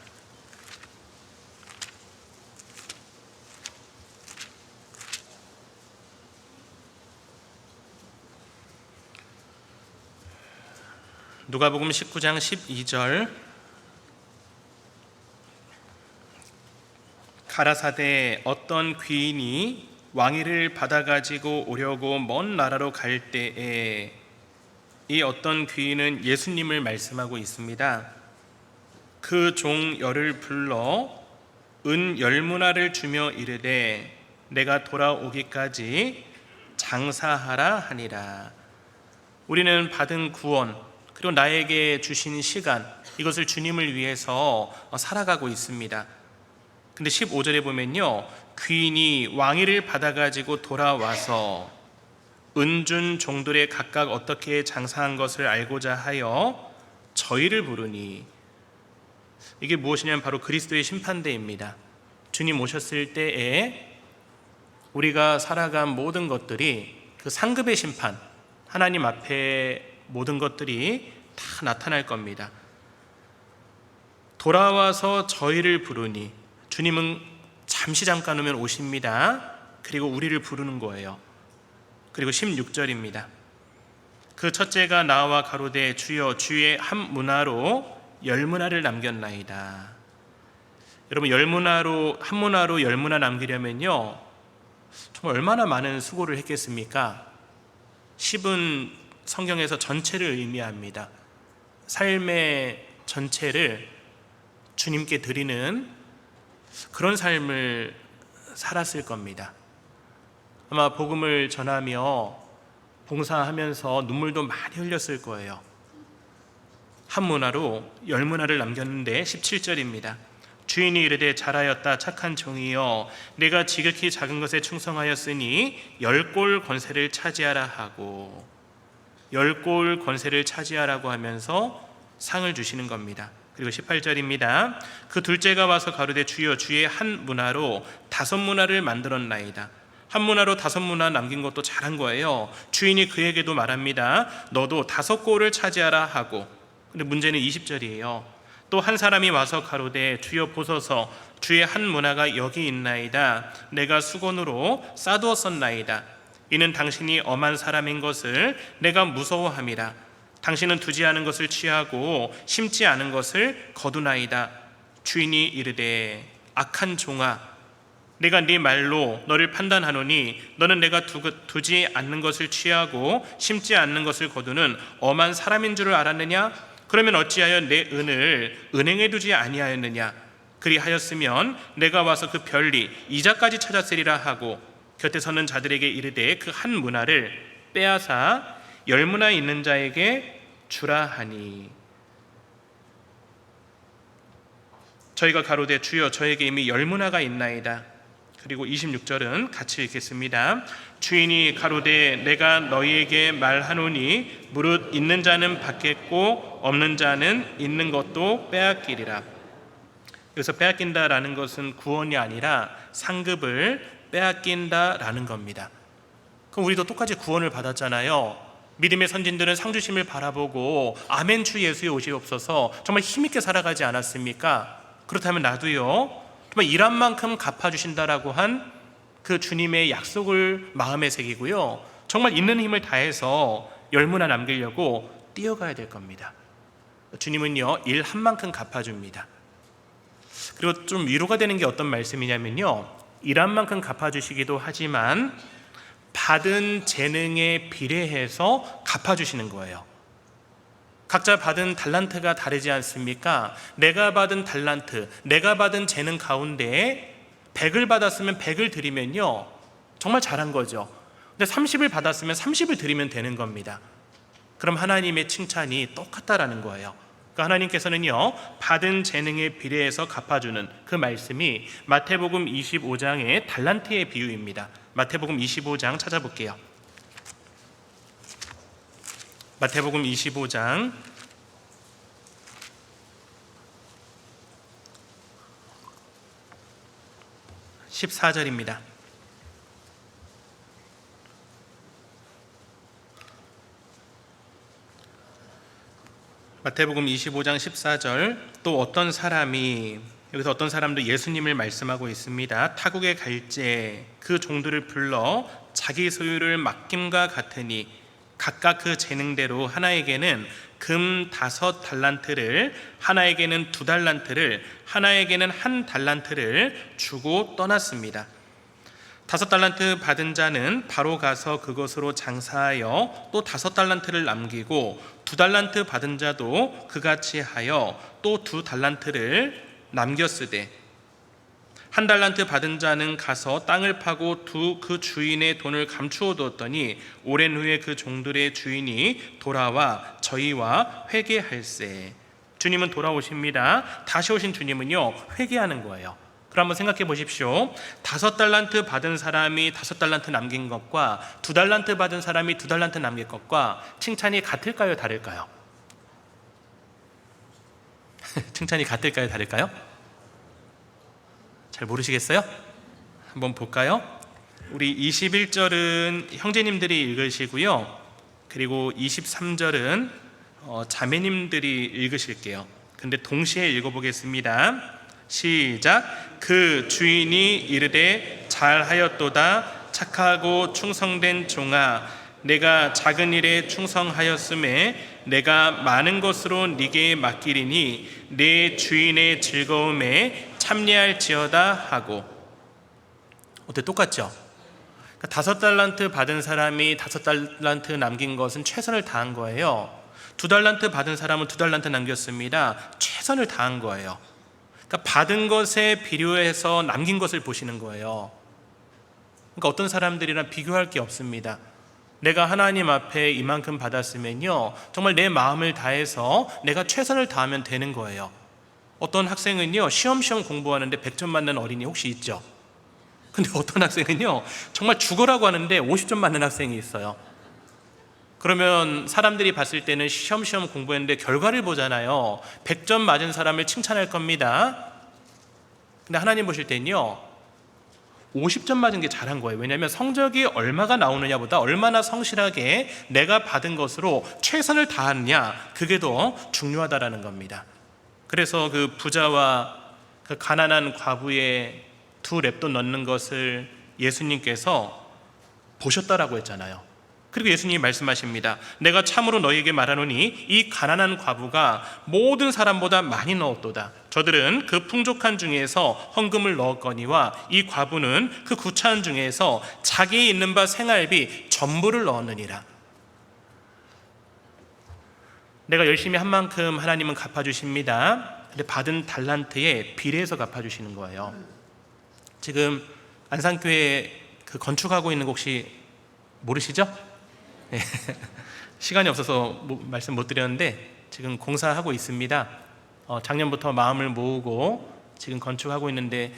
누가복음 19장 12절. 가라사대 어떤 귀인이 왕위를 받아가지고 오려고 먼 나라로 갈 때에, 이 어떤 귀인은 예수님을 말씀하고 있습니다. 그 종 열을 불러 은 10문화를 주며 이르되 내가 돌아오기까지 장사하라 하니라. 우리는 받은 구원, 그리고 나에게 주신 시간, 이것을 주님을 위해서 살아가고 있습니다. 근데 15절에 보면요, 귀인이 왕위를 받아가지고 돌아와서 은준 종들의 각각 어떻게 장사한 것을 알고자 하여 저희를 부르니, 이게 무엇이냐면 바로 그리스도의 심판대입니다. 주님 오셨을 때에 우리가 살아간 모든 것들이 그 상급의 심판, 하나님 앞에 모든 것들이 다 나타날 겁니다. 돌아와서 저희를 부르니, 주님은 잠시 잠깐 오면 오십니다. 그리고 우리를 부르는 거예요. 그리고 16절입니다. 그 첫째가 나와 가로되 주여 주의 한 문화로 10문화를 남겼나이다. 여러분, 10문화로, 한 문화로 10문화 남기려면요 정말 얼마나 많은 수고를 했겠습니까? 10은 성경에서 전체를 의미합니다. 삶의 전체를 주님께 드리는 그런 삶을 살았을 겁니다. 아마 복음을 전하며 봉사하면서 눈물도 많이 흘렸을 거예요. 한 문화로 10문화를 남겼는데 17절입니다. 주인이 이르되 잘하였다 착한 종이여, 내가 지극히 작은 것에 충성하였으니 10골 권세를 차지하라 하고, 10골 권세를 차지하라고 하면서 상을 주시는 겁니다. 그리고 18절입니다. 그 둘째가 와서 가로되 주여 주의 한 문화로 5문화를 만들었나이다. 한 문화로 5문화 남긴 것도 잘한 거예요. 주인이 그에게도 말합니다. 너도 5골을 차지하라 하고. 근데 문제는 20절이에요. 또 한 사람이 와서 가로되 주여 보소서, 주의 한 문화가 여기 있나이다. 내가 수건으로 싸두었었나이다. 이는 당신이 엄한 사람인 것을 내가 무서워함이라. 당신은 두지 않은 것을 취하고 심지 않은 것을 거두나이다. 주인이 이르되 악한 종아, 내가 네 말로 너를 판단하노니 너는 내가 두지 않는 것을 취하고 심지 않는 것을 거두는 엄한 사람인 줄을 알았느냐? 그러면 어찌하여 내 은을 은행에 두지 아니하였느냐? 그리하였으면 내가 와서 그 별리 이자까지 찾았으리라 하고 곁에 서는 자들에게 이르되 그 한 문화를 빼앗아 10문화 있는 자에게 주라 하니. 저희가 가로되 주여 저에게 이미 10문화가 있나이다. 그리고 26절은 같이 읽겠습니다. 주인이 가로되 내가 너희에게 말하노니 무릇 있는 자는 받겠고 없는 자는 있는 것도 빼앗기리라. 여기서 빼앗긴다라는 것은 구원이 아니라 상급을 빼앗긴다라는 겁니다. 그럼 우리도 똑같이 구원을 받았잖아요. 믿음의 선진들은 상주심을 바라보고 아멘 주 예수의 오시옵소서 정말 힘있게 살아가지 않았습니까? 그렇다면 나도요, 정말 일한 만큼 갚아주신다라고 한 그 주님의 약속을 마음에 새기고요, 정말 있는 힘을 다해서 10문화 남기려고 뛰어가야 될 겁니다. 주님은요, 일 한 만큼 갚아줍니다. 그리고 좀 위로가 되는 게 어떤 말씀이냐면요, 일한 만큼 갚아주시기도 하지만 받은 재능에 비례해서 갚아주시는 거예요. 각자 받은 달란트가 다르지 않습니까? 내가 받은 달란트, 내가 받은 재능 가운데 100을 받았으면 100을 드리면요, 정말 잘한 거죠. 근데 30을 받았으면 30을 드리면 되는 겁니다. 그럼 하나님의 칭찬이 똑같다라는 거예요. 그러니까 하나님께서는요, 받은 재능에 비례해서 갚아주는 그 말씀이 마태복음 25장의 달란트의 비유입니다. 마태복음 25장 찾아볼게요. 마태복음 25장 14절입니다. 마태복음 25장 14절, 또 어떤 사람이, 여기서 어떤 사람도 예수님을 말씀하고 있습니다. 타국에 갈제 그 종들을 불러 자기 소유를 맡김과 같으니 각각 그 재능대로 하나에게는 금 5달란트를, 하나에게는 2달란트를, 하나에게는 1달란트를 주고 떠났습니다. 5달란트 받은 자는 바로 가서 그것으로 장사하여 또 5달란트를 남기고, 2달란트 받은 자도 그같이 하여 또 2달란트를 남겼으되, 1달란트 받은 자는 가서 땅을 파고 그 주인의 돈을 감추어 두었더니 오랜 후에 그 종들의 주인이 돌아와 저희와 회개할세. 주님은 돌아오십니다. 다시 오신 주님은요, 회개하는 거예요. 그럼 한번 생각해 보십시오. 5달란트 받은 사람이 5달란트 남긴 것과 2달란트 받은 사람이 2달란트 남긴 것과 칭찬이 같을까요, 다를까요? 칭찬이 같을까요, 다를까요? 잘 모르시겠어요? 한번 볼까요? 우리 21절은 형제님들이 읽으시고요, 그리고 23절은 자매님들이 읽으실게요. 근데 동시에 읽어보겠습니다. 시작. 그 주인이 이르되 잘하였도다 착하고 충성된 종아, 내가 작은 일에 충성하였음에 내가 많은 것으로 네게 맡기리니 내 주인의 즐거움에 참여할지어다 하고. 어때, 똑같죠? 그러니까 5달란트 받은 사람이 5달란트 남긴 것은 최선을 다한 거예요. 2달란트 받은 사람은 2달란트 남겼습니다. 최선을 다한 거예요. 그러니까 받은 것에 비교해서 남긴 것을 보시는 거예요. 그러니까 어떤 사람들이랑 비교할 게 없습니다. 내가 하나님 앞에 이만큼 받았으면요, 정말 내 마음을 다해서 내가 최선을 다하면 되는 거예요. 어떤 학생은요, 시험시험 공부하는데 100점 맞는 어린이 혹시 있죠? 근데 어떤 학생은요, 정말 죽으라고 하는데 50점 맞는 학생이 있어요. 그러면 사람들이 봤을 때는 시험시험 공부했는데 결과를 보잖아요. 100점 맞은 사람을 칭찬할 겁니다. 근데 하나님 보실 때는요, 50점 맞은 게 잘한 거예요. 왜냐하면 성적이 얼마가 나오느냐보다 얼마나 성실하게 내가 받은 것으로 최선을 다하느냐, 그게 더 중요하다라는 겁니다. 그래서 그 부자와 그 가난한 과부의 2렙돈 넣는 것을 예수님께서 보셨다라고 했잖아요. 그리고 예수님이 말씀하십니다. 내가 참으로 너희에게 말하노니 이 가난한 과부가 모든 사람보다 많이 넣었도다. 저들은 그 풍족한 중에서 헌금을 넣었거니와 이 과부는 그 구차한 중에서 자기의 있는 바 생활비 전부를 넣었느니라. 내가 열심히 한 만큼 하나님은 갚아주십니다. 근데 받은 달란트에 비례해서 갚아주시는 거예요. 지금 안산교회 그 건축하고 있는 거 혹시 모르시죠? 네. 시간이 없어서 말씀 못 드렸는데 지금 공사하고 있습니다. 작년부터 마음을 모으고 지금 건축하고 있는데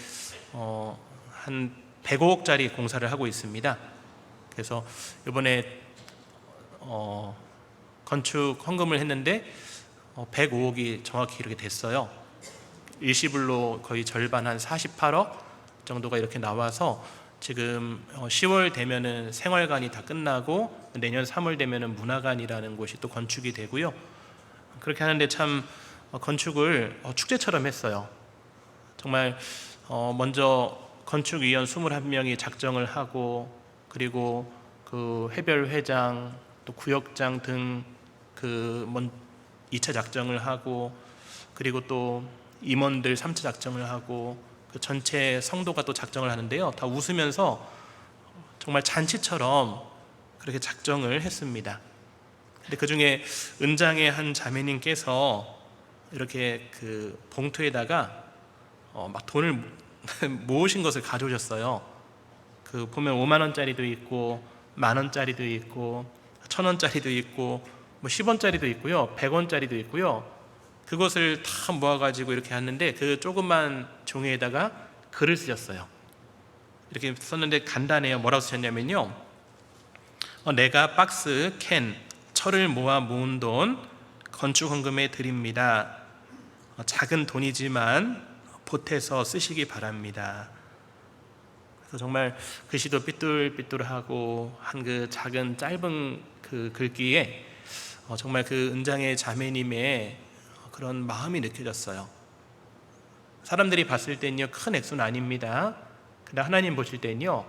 한 105억짜리 공사를 하고 있습니다. 그래서 이번에 건축 헌금을 했는데 105억이 정확히 이렇게 됐어요. 일시불로 거의 절반 한 48억 정도가 이렇게 나와서 지금 10월 되면은 생활관이 다 끝나고 내년 3월 되면은 문화관이라는 곳이 또 건축이 되고요. 그렇게 하는데 참 건축을 축제처럼 했어요. 정말 먼저 건축위원 21명이 작정을 하고 그리고 그 해별회장 또 구역장 등 그 2차 작정을 하고 그리고 또 임원들 3차 작정을 하고 그 전체 성도가 또 작정을 하는데요. 다 웃으면서 정말 잔치처럼 그렇게 작정을 했습니다. 근데 그 중에 은장의 한 자매님께서 이렇게 그 봉투에다가 막 돈을 모으신 것을 가져오셨어요. 그 보면 5만 원짜리도 있고 만 원짜리도 있고 1,000원짜리도 있고 뭐 10원짜리도 있고요, 100원짜리도 있고요. 그것을 다 모아가지고 이렇게 했는데 그 조그만 종이에다가 글을 쓰셨어요. 이렇게 썼는데 간단해요. 뭐라고 쓰셨냐면요, 내가 박스, 캔, 철을 모아 모은 돈 건축 헌금에 드립니다. 작은 돈이지만 보태서 쓰시기 바랍니다. 그래서 정말 글씨도 삐뚤삐뚤하고 한 그 작은 짧은 그 글귀에 정말 그 은장의 자매님의 그런 마음이 느껴졌어요. 사람들이 봤을 때는요 큰 액수는 아닙니다. 근데 하나님 보실 때는요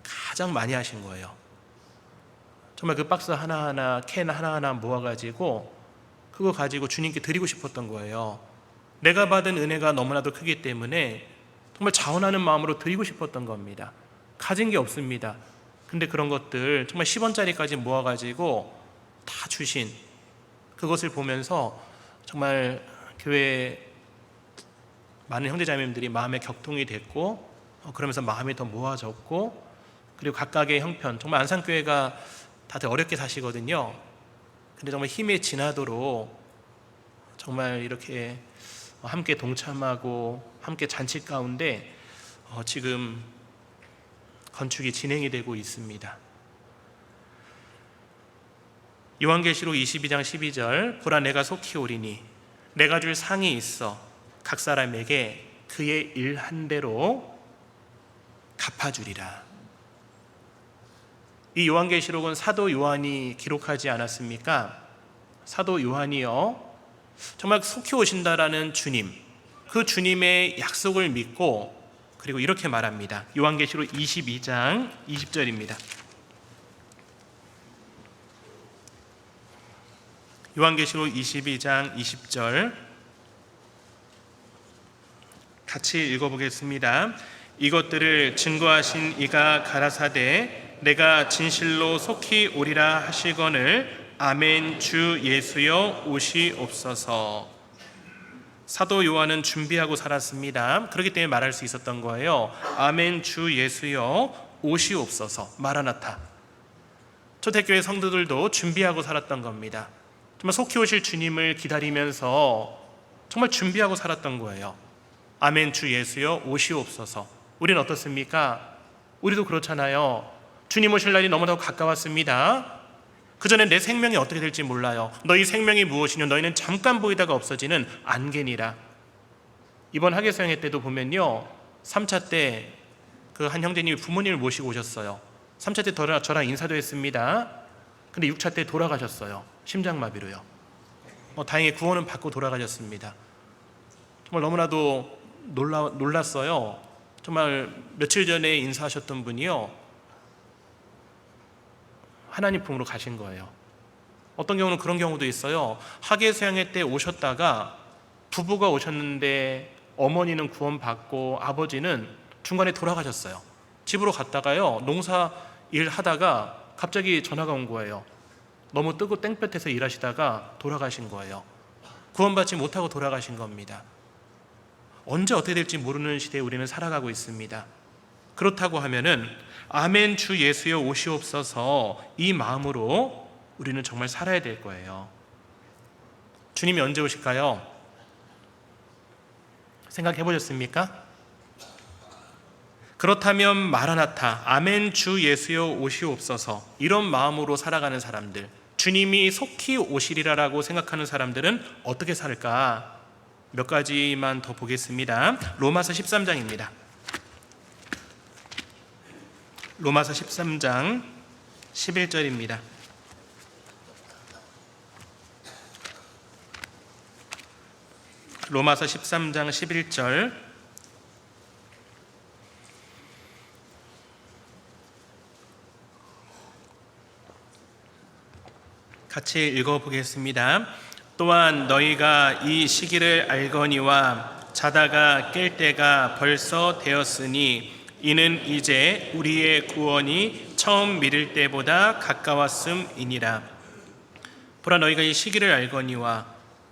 가장 많이 하신 거예요. 정말 그 박스 하나하나 캔 하나하나 모아가지고 그거 가지고 주님께 드리고 싶었던 거예요. 내가 받은 은혜가 너무나도 크기 때문에 정말 자원하는 마음으로 드리고 싶었던 겁니다. 가진 게 없습니다. 근데 그런 것들 정말 10원짜리까지 모아가지고 다 주신 그것을 보면서 정말 교회 많은 형제자매님들이 마음에 격통이 됐고 그러면서 마음이 더 모아졌고 그리고 각각의 형편, 정말 안산교회가 다들 어렵게 사시거든요. 근데 정말 힘에 지나도록 정말 이렇게 함께 동참하고 함께 잔치 가운데 지금 건축이 진행이 되고 있습니다. 요한계시록 22장 12절 보라 내가 속히 오리니 내가 줄 상이 있어 각 사람에게 그의 일 한 대로 갚아주리라. 이 요한계시록은 사도 요한이 기록하지 않았습니까? 사도 요한이요 정말 속히 오신다라는 주님, 그 주님의 약속을 믿고 그리고 이렇게 말합니다. 요한계시록 22장 20절입니다. 요한계시록 22장 20절 같이 읽어보겠습니다. 이것들을 증거하신 이가 가라사대 내가 진실로 속히 오리라 하시거늘 아멘. 주 예수여 오시옵소서. 사도 요한은 준비하고 살았습니다. 그렇기 때문에 말할 수 있었던 거예요. 아멘. 주 예수여 오시옵소서. 마라나타. 초대교회 성도들도 준비하고 살았던 겁니다. 정말 속히 오실 주님을 기다리면서 정말 준비하고 살았던 거예요. 아멘. 주 예수여 오시옵소서. 우리는 어떻습니까? 우리도 그렇잖아요. 주님 오실 날이 너무나도 가까웠습니다. 그 전에 내 생명이 어떻게 될지 몰라요. 너희 생명이 무엇이냐 너희는 잠깐 보이다가 없어지는 안개니라. 이번 학예수양회 때도 보면요 3차 때 그 한 형제님이 부모님을 모시고 오셨어요. 3차 때 저랑 인사도 했습니다. 근데 6차 때 돌아가셨어요. 심장마비로요. 다행히 구원은 받고 돌아가셨습니다. 정말 너무나도 놀랐어요. 정말 며칠 전에 인사하셨던 분이요 하나님 품으로 가신 거예요. 어떤 경우는 그런 경우도 있어요. 학예수양회 때 오셨다가 부부가 오셨는데 어머니는 구원받고 아버지는 중간에 돌아가셨어요. 집으로 갔다가요, 농사 일하다가 갑자기 전화가 온 거예요. 너무 뜨고 땡볕에서 일하시다가 돌아가신 거예요. 구원받지 못하고 돌아가신 겁니다. 언제 어떻게 될지 모르는 시대에 우리는 살아가고 있습니다. 그렇다고 하면은 아멘 주 예수여 오시옵소서, 이 마음으로 우리는 정말 살아야 될 거예요. 주님이 언제 오실까요? 생각해 보셨습니까? 그렇다면 마라나타, 아멘 주 예수여 오시옵소서, 이런 마음으로 살아가는 사람들, 주님이 속히 오시리라라고 생각하는 사람들은 어떻게 살까? 몇 가지만 더 보겠습니다. 로마서 13장입니다. 로마서 13장 11절입니다. 로마서 13장 11절, 같이 읽어보겠습니다. 또한 너희가 이 시기를 알거니와 자다가 깰 때가 벌써 되었으니 이는 이제 우리의 구원이 처음 믿을 때보다 가까웠음이니라. 보라, 너희가 이 시기를 알거니와,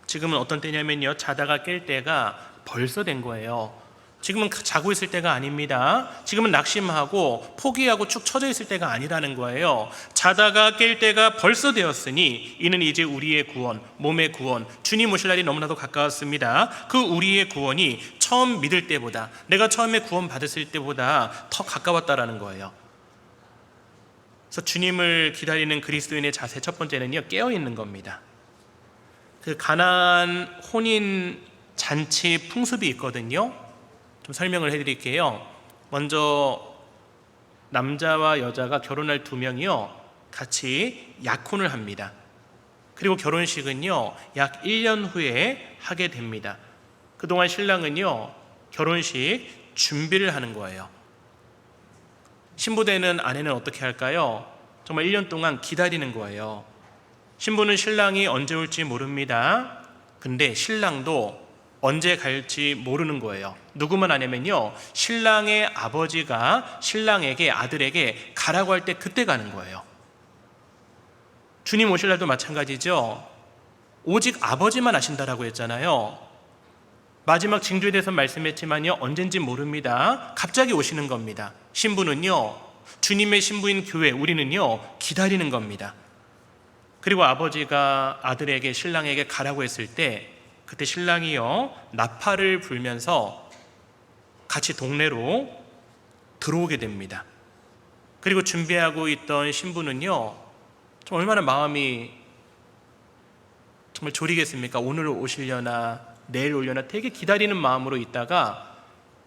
지금은 어떤 때냐면요, 자다가 깰 때가 벌써 된 거예요. 지금은 자고 있을 때가 아닙니다. 지금은 낙심하고 포기하고 축 처져 있을 때가 아니라는 거예요. 자다가 깰 때가 벌써 되었으니 이는 이제 우리의 구원, 몸의 구원, 주님 오실 날이 너무나도 가까웠습니다. 그 우리의 구원이 처음 믿을 때보다, 내가 처음에 구원 받았을 때보다 더 가까웠다라는 거예요. 그래서 주님을 기다리는 그리스도인의 자세, 첫 번째는요, 깨어 있는 겁니다. 그 가나안 혼인 잔치 풍습이 있거든요. 좀 설명을 해드릴게요. 먼저 남자와 여자가 결혼할 두 명이요, 같이 약혼을 합니다. 그리고 결혼식은요 약 1년 후에 하게 됩니다. 그동안 신랑은요 결혼식 준비를 하는 거예요. 신부되는 아내는 어떻게 할까요? 정말 1년 동안 기다리는 거예요. 신부는 신랑이 언제 올지 모릅니다. 근데 신랑도 언제 갈지 모르는 거예요. 누구만 아냐면요, 신랑의 아버지가 신랑에게, 아들에게 가라고 할 때 그때 가는 거예요. 주님 오실 날도 마찬가지죠. 오직 아버지만 아신다라고 했잖아요. 마지막 징조에 대해서 말씀했지만요, 언젠지 모릅니다. 갑자기 오시는 겁니다. 신부는요, 주님의 신부인 교회, 우리는요 기다리는 겁니다. 그리고 아버지가 아들에게, 신랑에게 가라고 했을 때 그때 신랑이요 나팔을 불면서 같이 동네로 들어오게 됩니다. 그리고 준비하고 있던 신부는요 좀 얼마나 마음이 정말 졸이겠습니까? 오늘 오시려나 내일 오려나 되게 기다리는 마음으로 있다가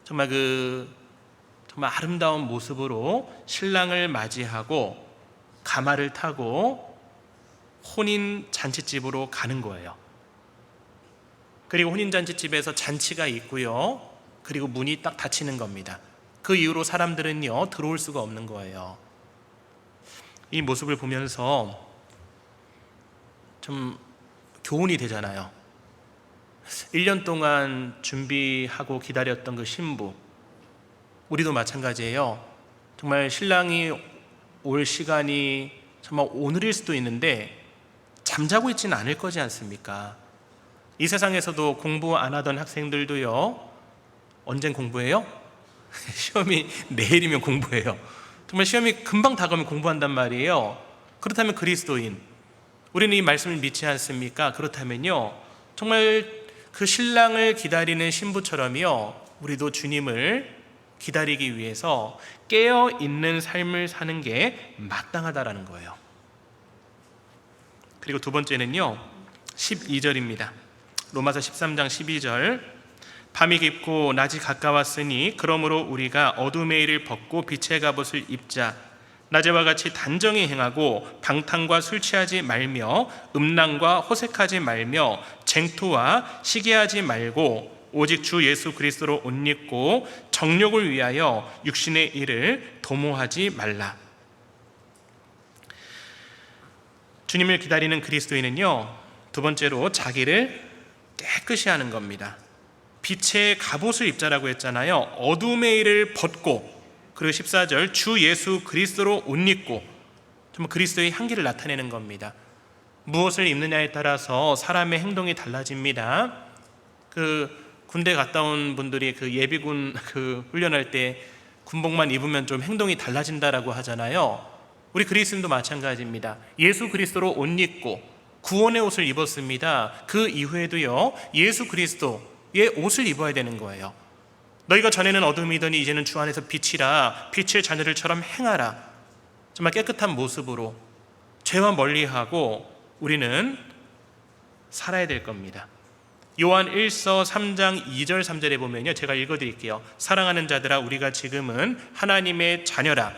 정말 정말 아름다운 모습으로 신랑을 맞이하고 가마를 타고 혼인 잔치집으로 가는 거예요. 그리고 혼인 잔치집에서 잔치가 있고요, 그리고 문이 딱 닫히는 겁니다. 그 이후로 사람들은요 들어올 수가 없는 거예요. 이 모습을 보면서 좀 교훈이 되잖아요. 1년 동안 준비하고 기다렸던 그 신부, 우리도 마찬가지예요. 정말 신랑이 올 시간이 정말 오늘일 수도 있는데 잠자고 있지는 않을 거지 않습니까? 이 세상에서도 공부 안 하던 학생들도요 언젠 공부해요? 시험이 내일이면 공부해요. 정말 시험이 금방 다가오면 공부한단 말이에요. 그렇다면 그리스도인, 우리는 이 말씀을 믿지 않습니까? 그렇다면요 정말 그 신랑을 기다리는 신부처럼요 우리도 주님을 기다리기 위해서 깨어있는 삶을 사는 게 마땅하다라는 거예요. 그리고 두 번째는요 12절입니다. 로마서 13장 12절, 밤이 깊고 낮이 가까웠으니 그러므로 우리가 어둠의 일을 벗고 빛의 갑옷을 입자. 낮에와 같이 단정히 행하고 방탕과 술 취하지 말며 음란과 호색하지 말며 쟁투와 시기하지 말고 오직 주 예수 그리스도로 옷 입고 정욕을 위하여 육신의 일을 도모하지 말라. 주님을 기다리는 그리스도인은요 두 번째로 자기를 깨끗이 하는 겁니다. 빛의 갑옷을 입자라고 했잖아요. 어둠의 일을 벗고, 그리고 14절 주 예수 그리스도로 옷 입고, 정말 그리스도의 향기를 나타내는 겁니다. 무엇을 입느냐에 따라서 사람의 행동이 달라집니다. 군대 갔다 온 분들이 예비군 훈련할 때 군복만 입으면 좀 행동이 달라진다라고 하잖아요. 우리 그리스도인도 마찬가지입니다. 예수 그리스도로 옷 입고 구원의 옷을 입었습니다. 그 이후에도요, 예수 그리스도의 옷을 입어야 되는 거예요. 너희가 전에는 어둠이더니 이제는 주 안에서 빛이라, 빛의 자녀들처럼 행하라. 정말 깨끗한 모습으로 죄와 멀리하고 우리는 살아야 될 겁니다. 요한 1서 3장 2절 3절에 보면요, 제가 읽어드릴게요. 사랑하는 자들아, 우리가 지금은 하나님의 자녀라.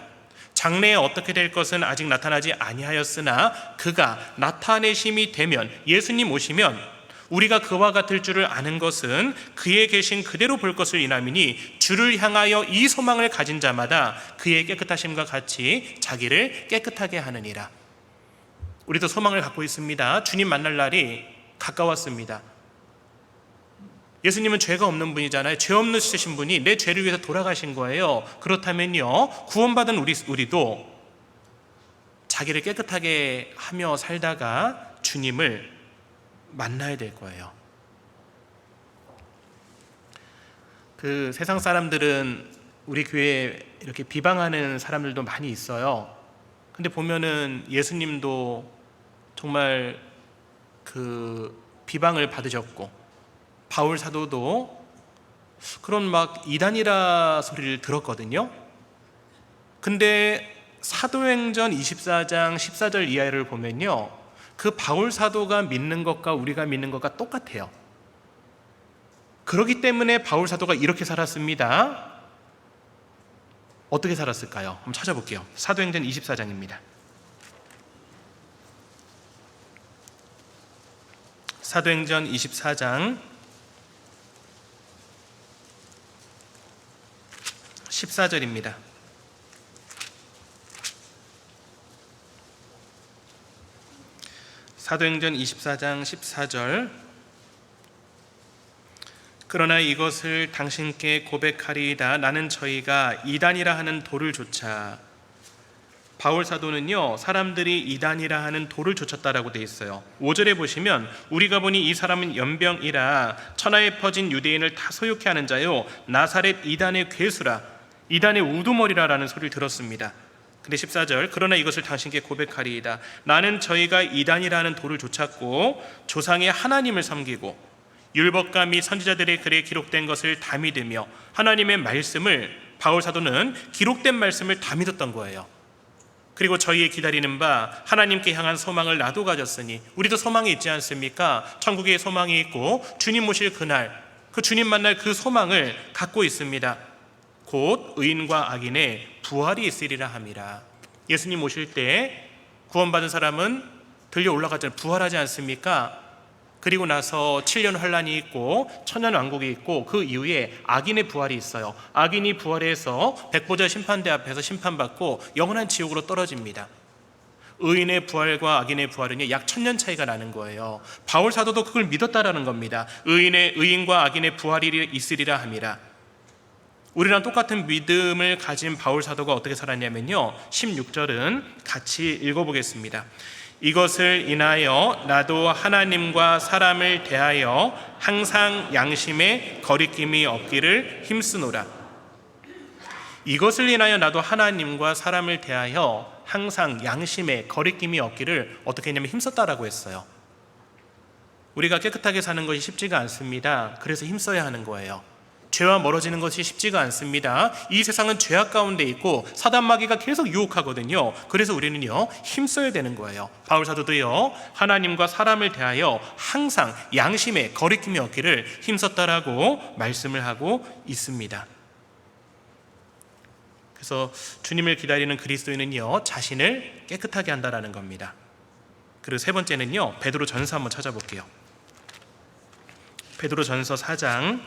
장래에 어떻게 될 것은 아직 나타나지 아니하였으나 그가 나타내심이 되면, 예수님 오시면 우리가 그와 같을 줄을 아는 것은 그의 계신 그대로 볼 것을 인함이니, 주를 향하여 이 소망을 가진 자마다 그의 깨끗하심과 같이 자기를 깨끗하게 하느니라. 우리도 소망을 갖고 있습니다. 주님 만날 날이 가까웠습니다. 예수님은 죄가 없는 분이잖아요. 죄 없으신 분이 내 죄를 위해서 돌아가신 거예요. 그렇다면요, 구원받은 우리도 자기를 깨끗하게 하며 살다가 주님을 만나야 될 거예요. 세상 사람들은 우리 교회에 이렇게 비방하는 사람들도 많이 있어요. 근데 보면은 예수님도 정말 비방을 받으셨고, 바울 사도도 그런 이단이라 소리를 들었거든요. 근데 사도행전 24장 14절 이하를 보면요, 그 바울 사도가 믿는 것과 우리가 믿는 것과 똑같아요. 그렇기 때문에 바울 사도가 이렇게 살았습니다. 어떻게 살았을까요? 한번 찾아볼게요. 사도행전 24장입니다. 사도행전 24장 14절입니다. 사도행전 24장 14절 그러나 이것을 당신께 고백하리이다. 나는 저희가 이단이라 하는 돌을 좇아. 바울 사도는요, 사람들이 이단이라 하는 돌을 좇았다라고 되어 있어요. 5절에 보시면 우리가 보니 이 사람은 연병이라 천하에 퍼진 유대인을 다 소욕케 하는 자요, 나사렛 이단의 괴수라, 이단의 우두머리라라는 소리를 들었습니다. 근데 14절 그러나 이것을 당신께 고백하리이다. 나는 저희가 이단이라는 돌을 좇았고 조상의 하나님을 섬기고 율법과 및 선지자들의 글에 기록된 것을 다 믿으며, 하나님의 말씀을, 바울 사도는 기록된 말씀을 다 믿었던 거예요. 그리고 저희의 기다리는 바 하나님께 향한 소망을 나도 가졌으니, 우리도 소망이 있지 않습니까? 천국에 소망이 있고 주님 오실 그날, 그 주님 만날 그 소망을 갖고 있습니다. 곧 의인과 악인의 부활이 있으리라 함이라. 예수님 오실 때 구원받은 사람은 들려 올라가잖아요. 부활하지 않습니까? 그리고 나서 7년 환란이 있고 천년 왕국이 있고 그 이후에 악인의 부활이 있어요. 악인이 부활해서 백보자 심판대 앞에서 심판받고 영원한 지옥으로 떨어집니다. 의인의 부활과 악인의 부활은 약 1000년 차이가 나는 거예요. 바울 사도도 그걸 믿었다라는 겁니다. 의인과 악인의 부활이 있으리라 함이라. 우리랑 똑같은 믿음을 가진 바울 사도가 어떻게 살았냐면요, 16절은 같이 읽어보겠습니다. 이것을 인하여 나도 하나님과 사람을 대하여 항상 양심에 거리낌이 없기를 힘쓰노라. 이것을 인하여 나도 하나님과 사람을 대하여 항상 양심에 거리낌이 없기를 어떻게 했냐면 힘썼다라고 했어요. 우리가 깨끗하게 사는 것이 쉽지가 않습니다. 그래서 힘써야 하는 거예요. 죄와 멀어지는 것이 쉽지가 않습니다. 이 세상은 죄악 가운데 있고 사단 마귀가 계속 유혹하거든요. 그래서 우리는요, 힘써야 되는 거예요. 바울 사도도요, 하나님과 사람을 대하여 항상 양심에 거리낌이 없기를 힘썼다라고 말씀을 하고 있습니다. 그래서 주님을 기다리는 그리스도인은요, 자신을 깨끗하게 한다라는 겁니다. 그리고 세 번째는요, 베드로 전서 한번 찾아볼게요. 베드로 전서 4장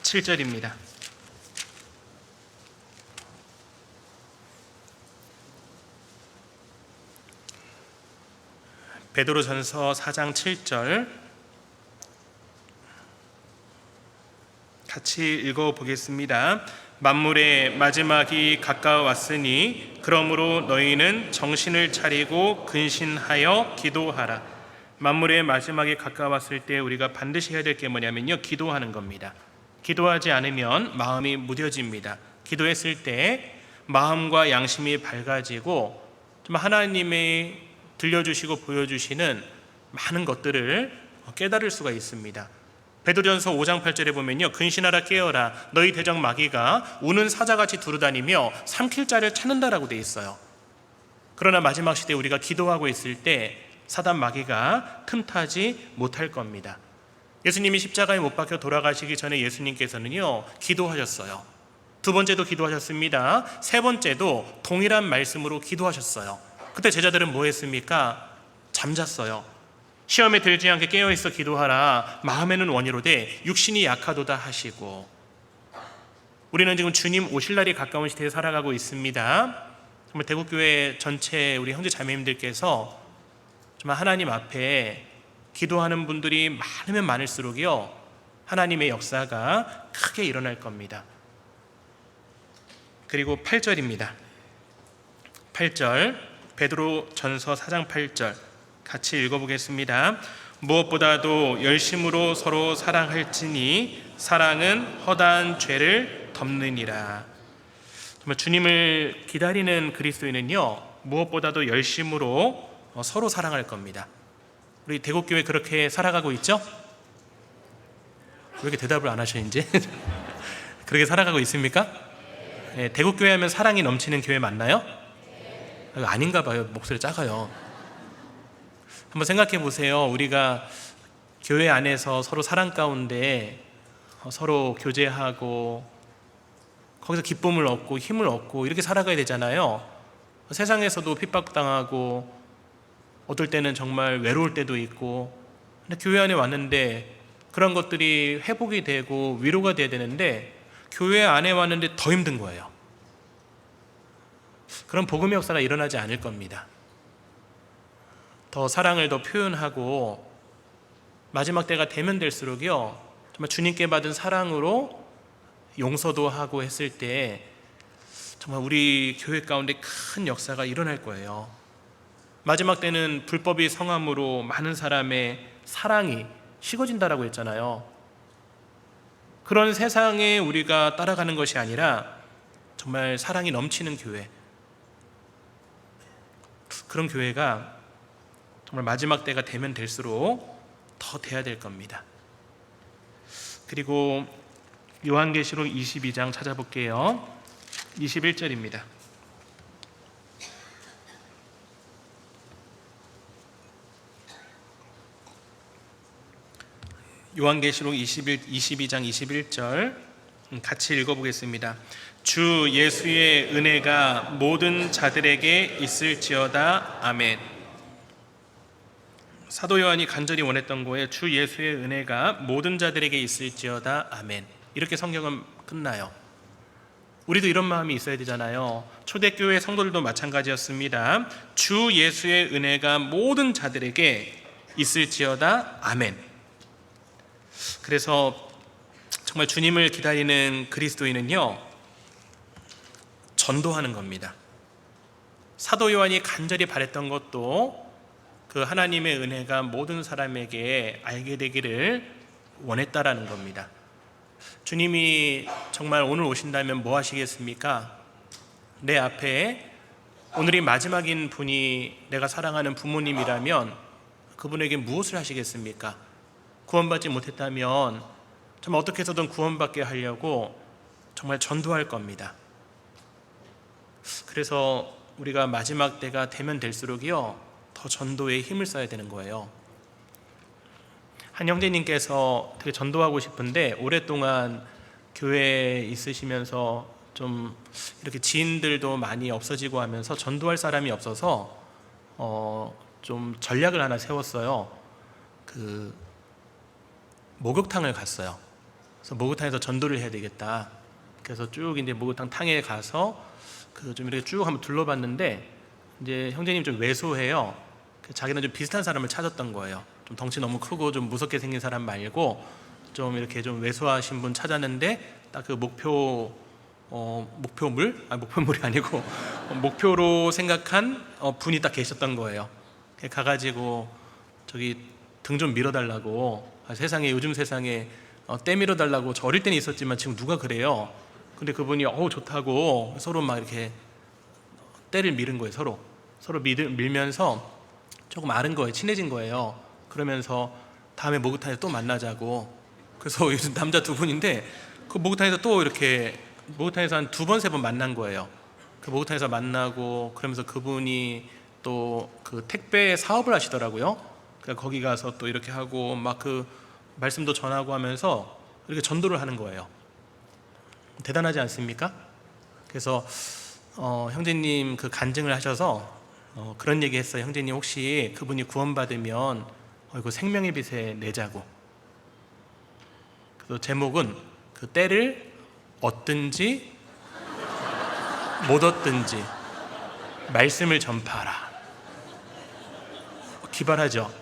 7절입니다. 베드로 전서 4장 7절 같이 읽어보겠습니다. 만물의 마지막이 가까워왔으니 그러므로 너희는 정신을 차리고 근신하여 기도하라. 만물의 마지막이 가까웠을 때 우리가 반드시 해야 될 게 뭐냐면요, 기도하는 겁니다. 기도하지 않으면 마음이 무뎌집니다. 기도했을 때 마음과 양심이 밝아지고 좀 하나님이 들려주시고 보여주시는 많은 것들을 깨달을 수가 있습니다. 베드로전서 5장 8절에 보면요, 근신하라 깨어라 너희 대적 마귀가 우는 사자같이 두루다니며 삼킬 자를 찾는다라고 돼 있어요. 그러나 마지막 시대에 우리가 기도하고 있을 때 사단 마귀가 틈타지 못할 겁니다. 예수님이 십자가에 못 박혀 돌아가시기 전에 예수님께서는요, 기도하셨어요. 두 번째도 기도하셨습니다. 세 번째도 동일한 말씀으로 기도하셨어요. 그때 제자들은 뭐 했습니까? 잠잤어요. 시험에 들지 않게 깨어있어 기도하라. 마음에는 원이로되 육신이 약하도다 하시고. 우리는 지금 주님 오실 날이 가까운 시대에 살아가고 있습니다. 정말 대구교회 전체 우리 형제 자매님들께서 정말 하나님 앞에 기도하는 분들이 많으면 많을수록요, 하나님의 역사가 크게 일어날 겁니다. 그리고 8절입니다. 8절 베드로전서 4장 8절 같이 읽어보겠습니다. 무엇보다도 열심으로 서로 사랑할지니 사랑은 허다한 죄를 덮느니라. 정말 주님을 기다리는 그리스도인은요, 무엇보다도 열심으로 서로 사랑할 겁니다. 우리 대구교회 그렇게 살아가고 있죠? 왜 이렇게 대답을 안 하셔 이제? 그렇게 살아가고 있습니까? 네, 대구교회 하면 사랑이 넘치는 교회 맞나요? 아닌가 봐요. 목소리 작아요. 한번 생각해 보세요. 우리가 교회 안에서 서로 사랑 가운데 서로 교제하고 거기서 기쁨을 얻고 힘을 얻고 이렇게 살아가야 되잖아요. 세상에서도 핍박당하고 어떨 때는 정말 외로울 때도 있고, 근데 교회 안에 왔는데 그런 것들이 회복이 되고 위로가 돼야 되는데 교회 안에 왔는데 더 힘든 거예요. 그런 복음의 역사가 일어나지 않을 겁니다. 더 사랑을 더 표현하고 마지막 때가 되면 될수록요, 정말 주님께 받은 사랑으로 용서도 하고 했을 때 정말 우리 교회 가운데 큰 역사가 일어날 거예요. 마지막 때는 불법이 성함으로 많은 사람의 사랑이 식어진다라고 했잖아요. 그런 세상에 우리가 따라가는 것이 아니라 정말 사랑이 넘치는 교회, 그런 교회가 정말 마지막 때가 되면 될수록 더 돼야 될 겁니다. 그리고 요한계시록 22장 찾아볼게요. 21절입니다. 요한계시록 22장 21절 같이 읽어보겠습니다. 주 예수의 은혜가 모든 자들에게 있을지어다. 아멘. 사도 요한이 간절히 원했던 거예요. 주 예수의 은혜가 모든 자들에게 있을지어다. 아멘. 이렇게 성경은 끝나요. 우리도 이런 마음이 있어야 되잖아요. 초대교회 성도들도 마찬가지였습니다. 주 예수의 은혜가 모든 자들에게 있을지어다. 아멘. 그래서 정말 주님을 기다리는 그리스도인은요, 전도하는 겁니다. 사도 요한이 간절히 바랬던 것도 그 하나님의 은혜가 모든 사람에게 알게 되기를 원했다라는 겁니다. 주님이 정말 오늘 오신다면 뭐 하시겠습니까? 내 앞에 오늘이 마지막인 분이 내가 사랑하는 부모님이라면 그분에게 무엇을 하시겠습니까? 구원받지 못했다면 정말 어떻게 해서든 구원받게 하려고 정말 전도할 겁니다. 그래서 우리가 마지막 때가 되면 될수록요, 더 전도에 힘을 써야 되는 거예요. 한 형제님께서 되게 전도하고 싶은데 오랫동안 교회에 있으시면서 좀 이렇게 지인들도 많이 없어지고 하면서 전도할 사람이 없어서 좀 전략을 하나 세웠어요. 그 목욕탕을 갔어요. 그래서 목욕탕에서 전도를 해야 되겠다. 그래서 쭉 이제 목욕탕 탕에 가서 그 좀 이렇게 쭉 한번 둘러봤는데 이제 형제님 좀 왜소해요. 자기는 좀 비슷한 사람을 찾았던 거예요. 좀 덩치 너무 크고 좀 무섭게 생긴 사람 말고 좀 이렇게 좀 왜소하신 분 찾았는데 딱 그 목표물이 아니고 목표로 생각한 분이 딱 계셨던 거예요. 가가지고 저기 등 좀 밀어달라고, 세상에, 요즘 세상에 때 밀어달라고 저 어릴 때는 있었지만 지금 누가 그래요. 근데 그분이 좋다고 서로 막 이렇게 때를 미는 거예요. 서로 밀면서 조금 아는 거예요. 친해진 거예요. 그러면서 다음에 목욕탕에서 또 만나자고. 그래서 요즘 남자 두 분인데 그 목욕탕에서 또 이렇게 목욕탕에서 한 2번, 3번 만난 거예요. 그 목욕탕에서 만나고, 그러면서 그분이 또 그 택배 사업을 하시더라고요. 그러니까 거기 가서 또 이렇게 하고 막 그 말씀도 전하고 하면서 이렇게 전도를 하는 거예요. 대단하지 않습니까? 그래서 형제님 그 간증을 하셔서 그런 얘기 했어요. 형제님, 혹시 그분이 구원받으면 이거 생명의 빛에 내자고. 그래서 제목은 그 때를 얻든지 못 얻든지 말씀을 전파하라. 기발하죠?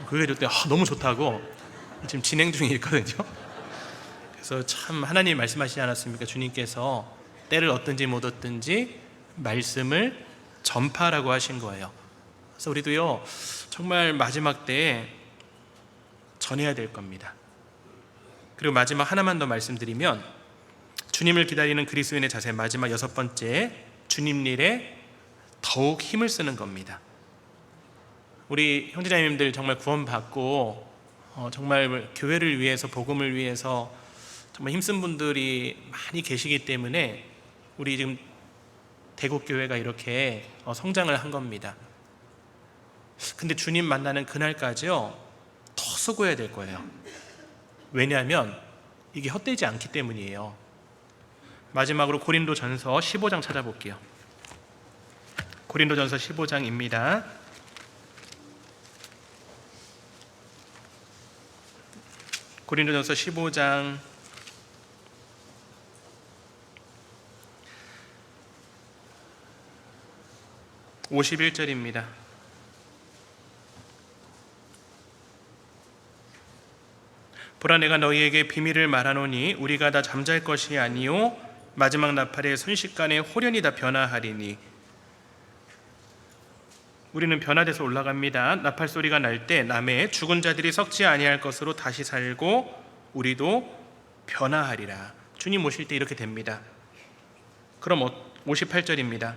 그게 그때 너무 좋다고 지금 진행 중에 있거든요. 그래서 참 하나님 말씀하시지 않았습니까? 주님께서 때를 얻든지 못 얻든지 말씀을 전파라고 하신 거예요. 그래서 우리도요, 정말 마지막 때에 전해야 될 겁니다. 그리고 마지막 하나만 더 말씀드리면, 주님을 기다리는 그리스도인의 자세, 마지막 6번째, 주님 일에 더욱 힘을 쓰는 겁니다. 우리 형제자매님들 정말 구원받고 정말 교회를 위해서, 복음을 위해서 정말 힘쓴 분들이 많이 계시기 때문에 우리 지금 대국교회가 이렇게 성장을 한 겁니다. 근데 주님 만나는 그날까지요, 더 수고해야 될 거예요. 왜냐하면 이게 헛되지 않기 때문이에요. 마지막으로 고린도전서 15장 찾아볼게요. 고린도전서 15장입니다. 고린도전서 15장 51절입니다. 보라, 내가 너희에게 비밀을 말하노니 우리가 다 잠잘 것이 아니요 마지막 나팔의 순식간에 홀연히 다 변화하리니. 우리는 변화돼서 올라갑니다. 나팔 소리가 날 때 남의 죽은 자들이 썩지 아니할 것으로 다시 살고 우리도 변화하리라. 주님 오실 때 이렇게 됩니다. 그럼 58절입니다.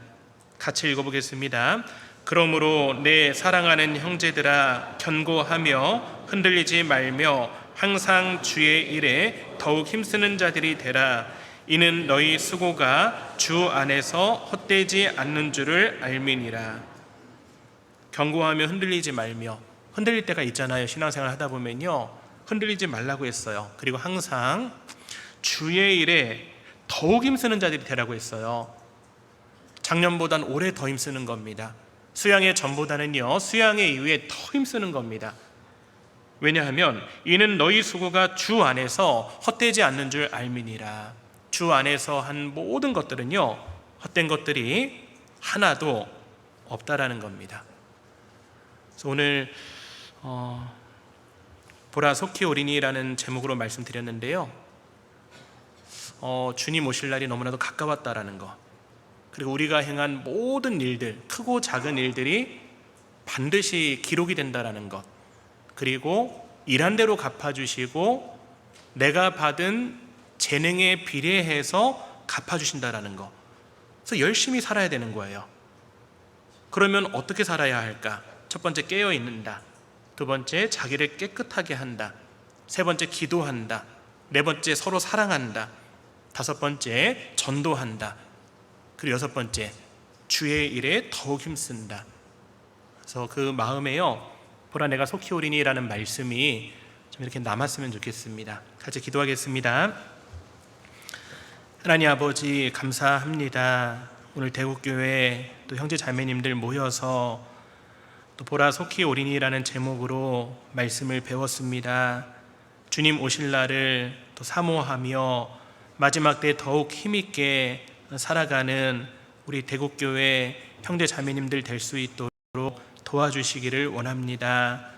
같이 읽어보겠습니다. 그러므로 내 사랑하는 형제들아, 견고하며 흔들리지 말며 항상 주의 일에 더욱 힘쓰는 자들이 되라. 이는 너희 수고가 주 안에서 헛되지 않는 줄을 알미니라. 견고하며 흔들리지 말며, 흔들릴 때가 있잖아요. 신앙생활 하다 보면요, 흔들리지 말라고 했어요. 그리고 항상 주의 일에 더욱 힘쓰는 자들이 되라고 했어요. 작년보단 올해 더 힘쓰는 겁니다. 수양의 전보다는요, 수양의 이후에 더 힘쓰는 겁니다. 왜냐하면 이는 너희 수고가 주 안에서 헛되지 않는 줄 알미니라. 주 안에서 한 모든 것들은요, 헛된 것들이 하나도 없다라는 겁니다. 그래서 오늘 보라 속히 오리니라는 제목으로 말씀드렸는데요, 주님 오실 날이 너무나도 가까웠다라는 것, 그리고 우리가 행한 모든 일들, 크고 작은 일들이 반드시 기록이 된다라는 것, 그리고 일한 대로 갚아주시고 내가 받은 재능에 비례해서 갚아주신다라는 것. 그래서 열심히 살아야 되는 거예요. 그러면 어떻게 살아야 할까? 첫 번째, 깨어 있는다. 두 번째, 자기를 깨끗하게 한다. 세 번째, 기도한다. 네 번째, 서로 사랑한다. 다섯 번째, 전도한다. 그리고 여섯 번째, 주의 일에 더욱 힘쓴다. 그래서 그 마음에요, 보라 내가 속히 오리니라는 말씀이 좀 이렇게 남았으면 좋겠습니다. 같이 기도하겠습니다. 하나님 아버지, 감사합니다. 오늘 대국교회 또 형제 자매님들 모여서 또 보라 속히 오리니라는 제목으로 말씀을 배웠습니다. 주님 오실 날을 또 사모하며 마지막 때 더욱 힘있게 살아가는 우리 대국교회 형제 자매님들 될 수 있도록 도와주시기를 원합니다.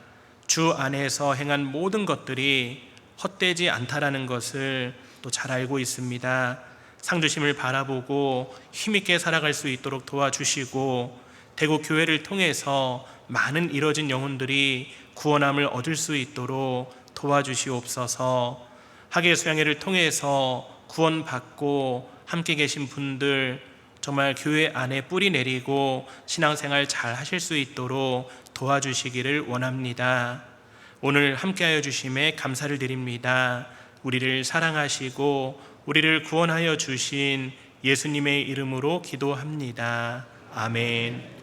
주 안에서 행한 모든 것들이 헛되지 않다라는 것을 또 잘 알고 있습니다. 상주심을 바라보고 힘있게 살아갈 수 있도록 도와주시고 대구 교회를 통해서 많은 잃어진 영혼들이 구원함을 얻을 수 있도록 도와주시옵소서. 학예수양회를 통해서 구원받고 함께 계신 분들 정말 교회 안에 뿌리 내리고 신앙생활 잘 하실 수 있도록 도와주시기를 원합니다. 오늘 함께하여 주심에 감사를 드립니다. 우리를 사랑하시고 우리를 구원하여 주신 예수님의 이름으로 기도합니다. 아멘.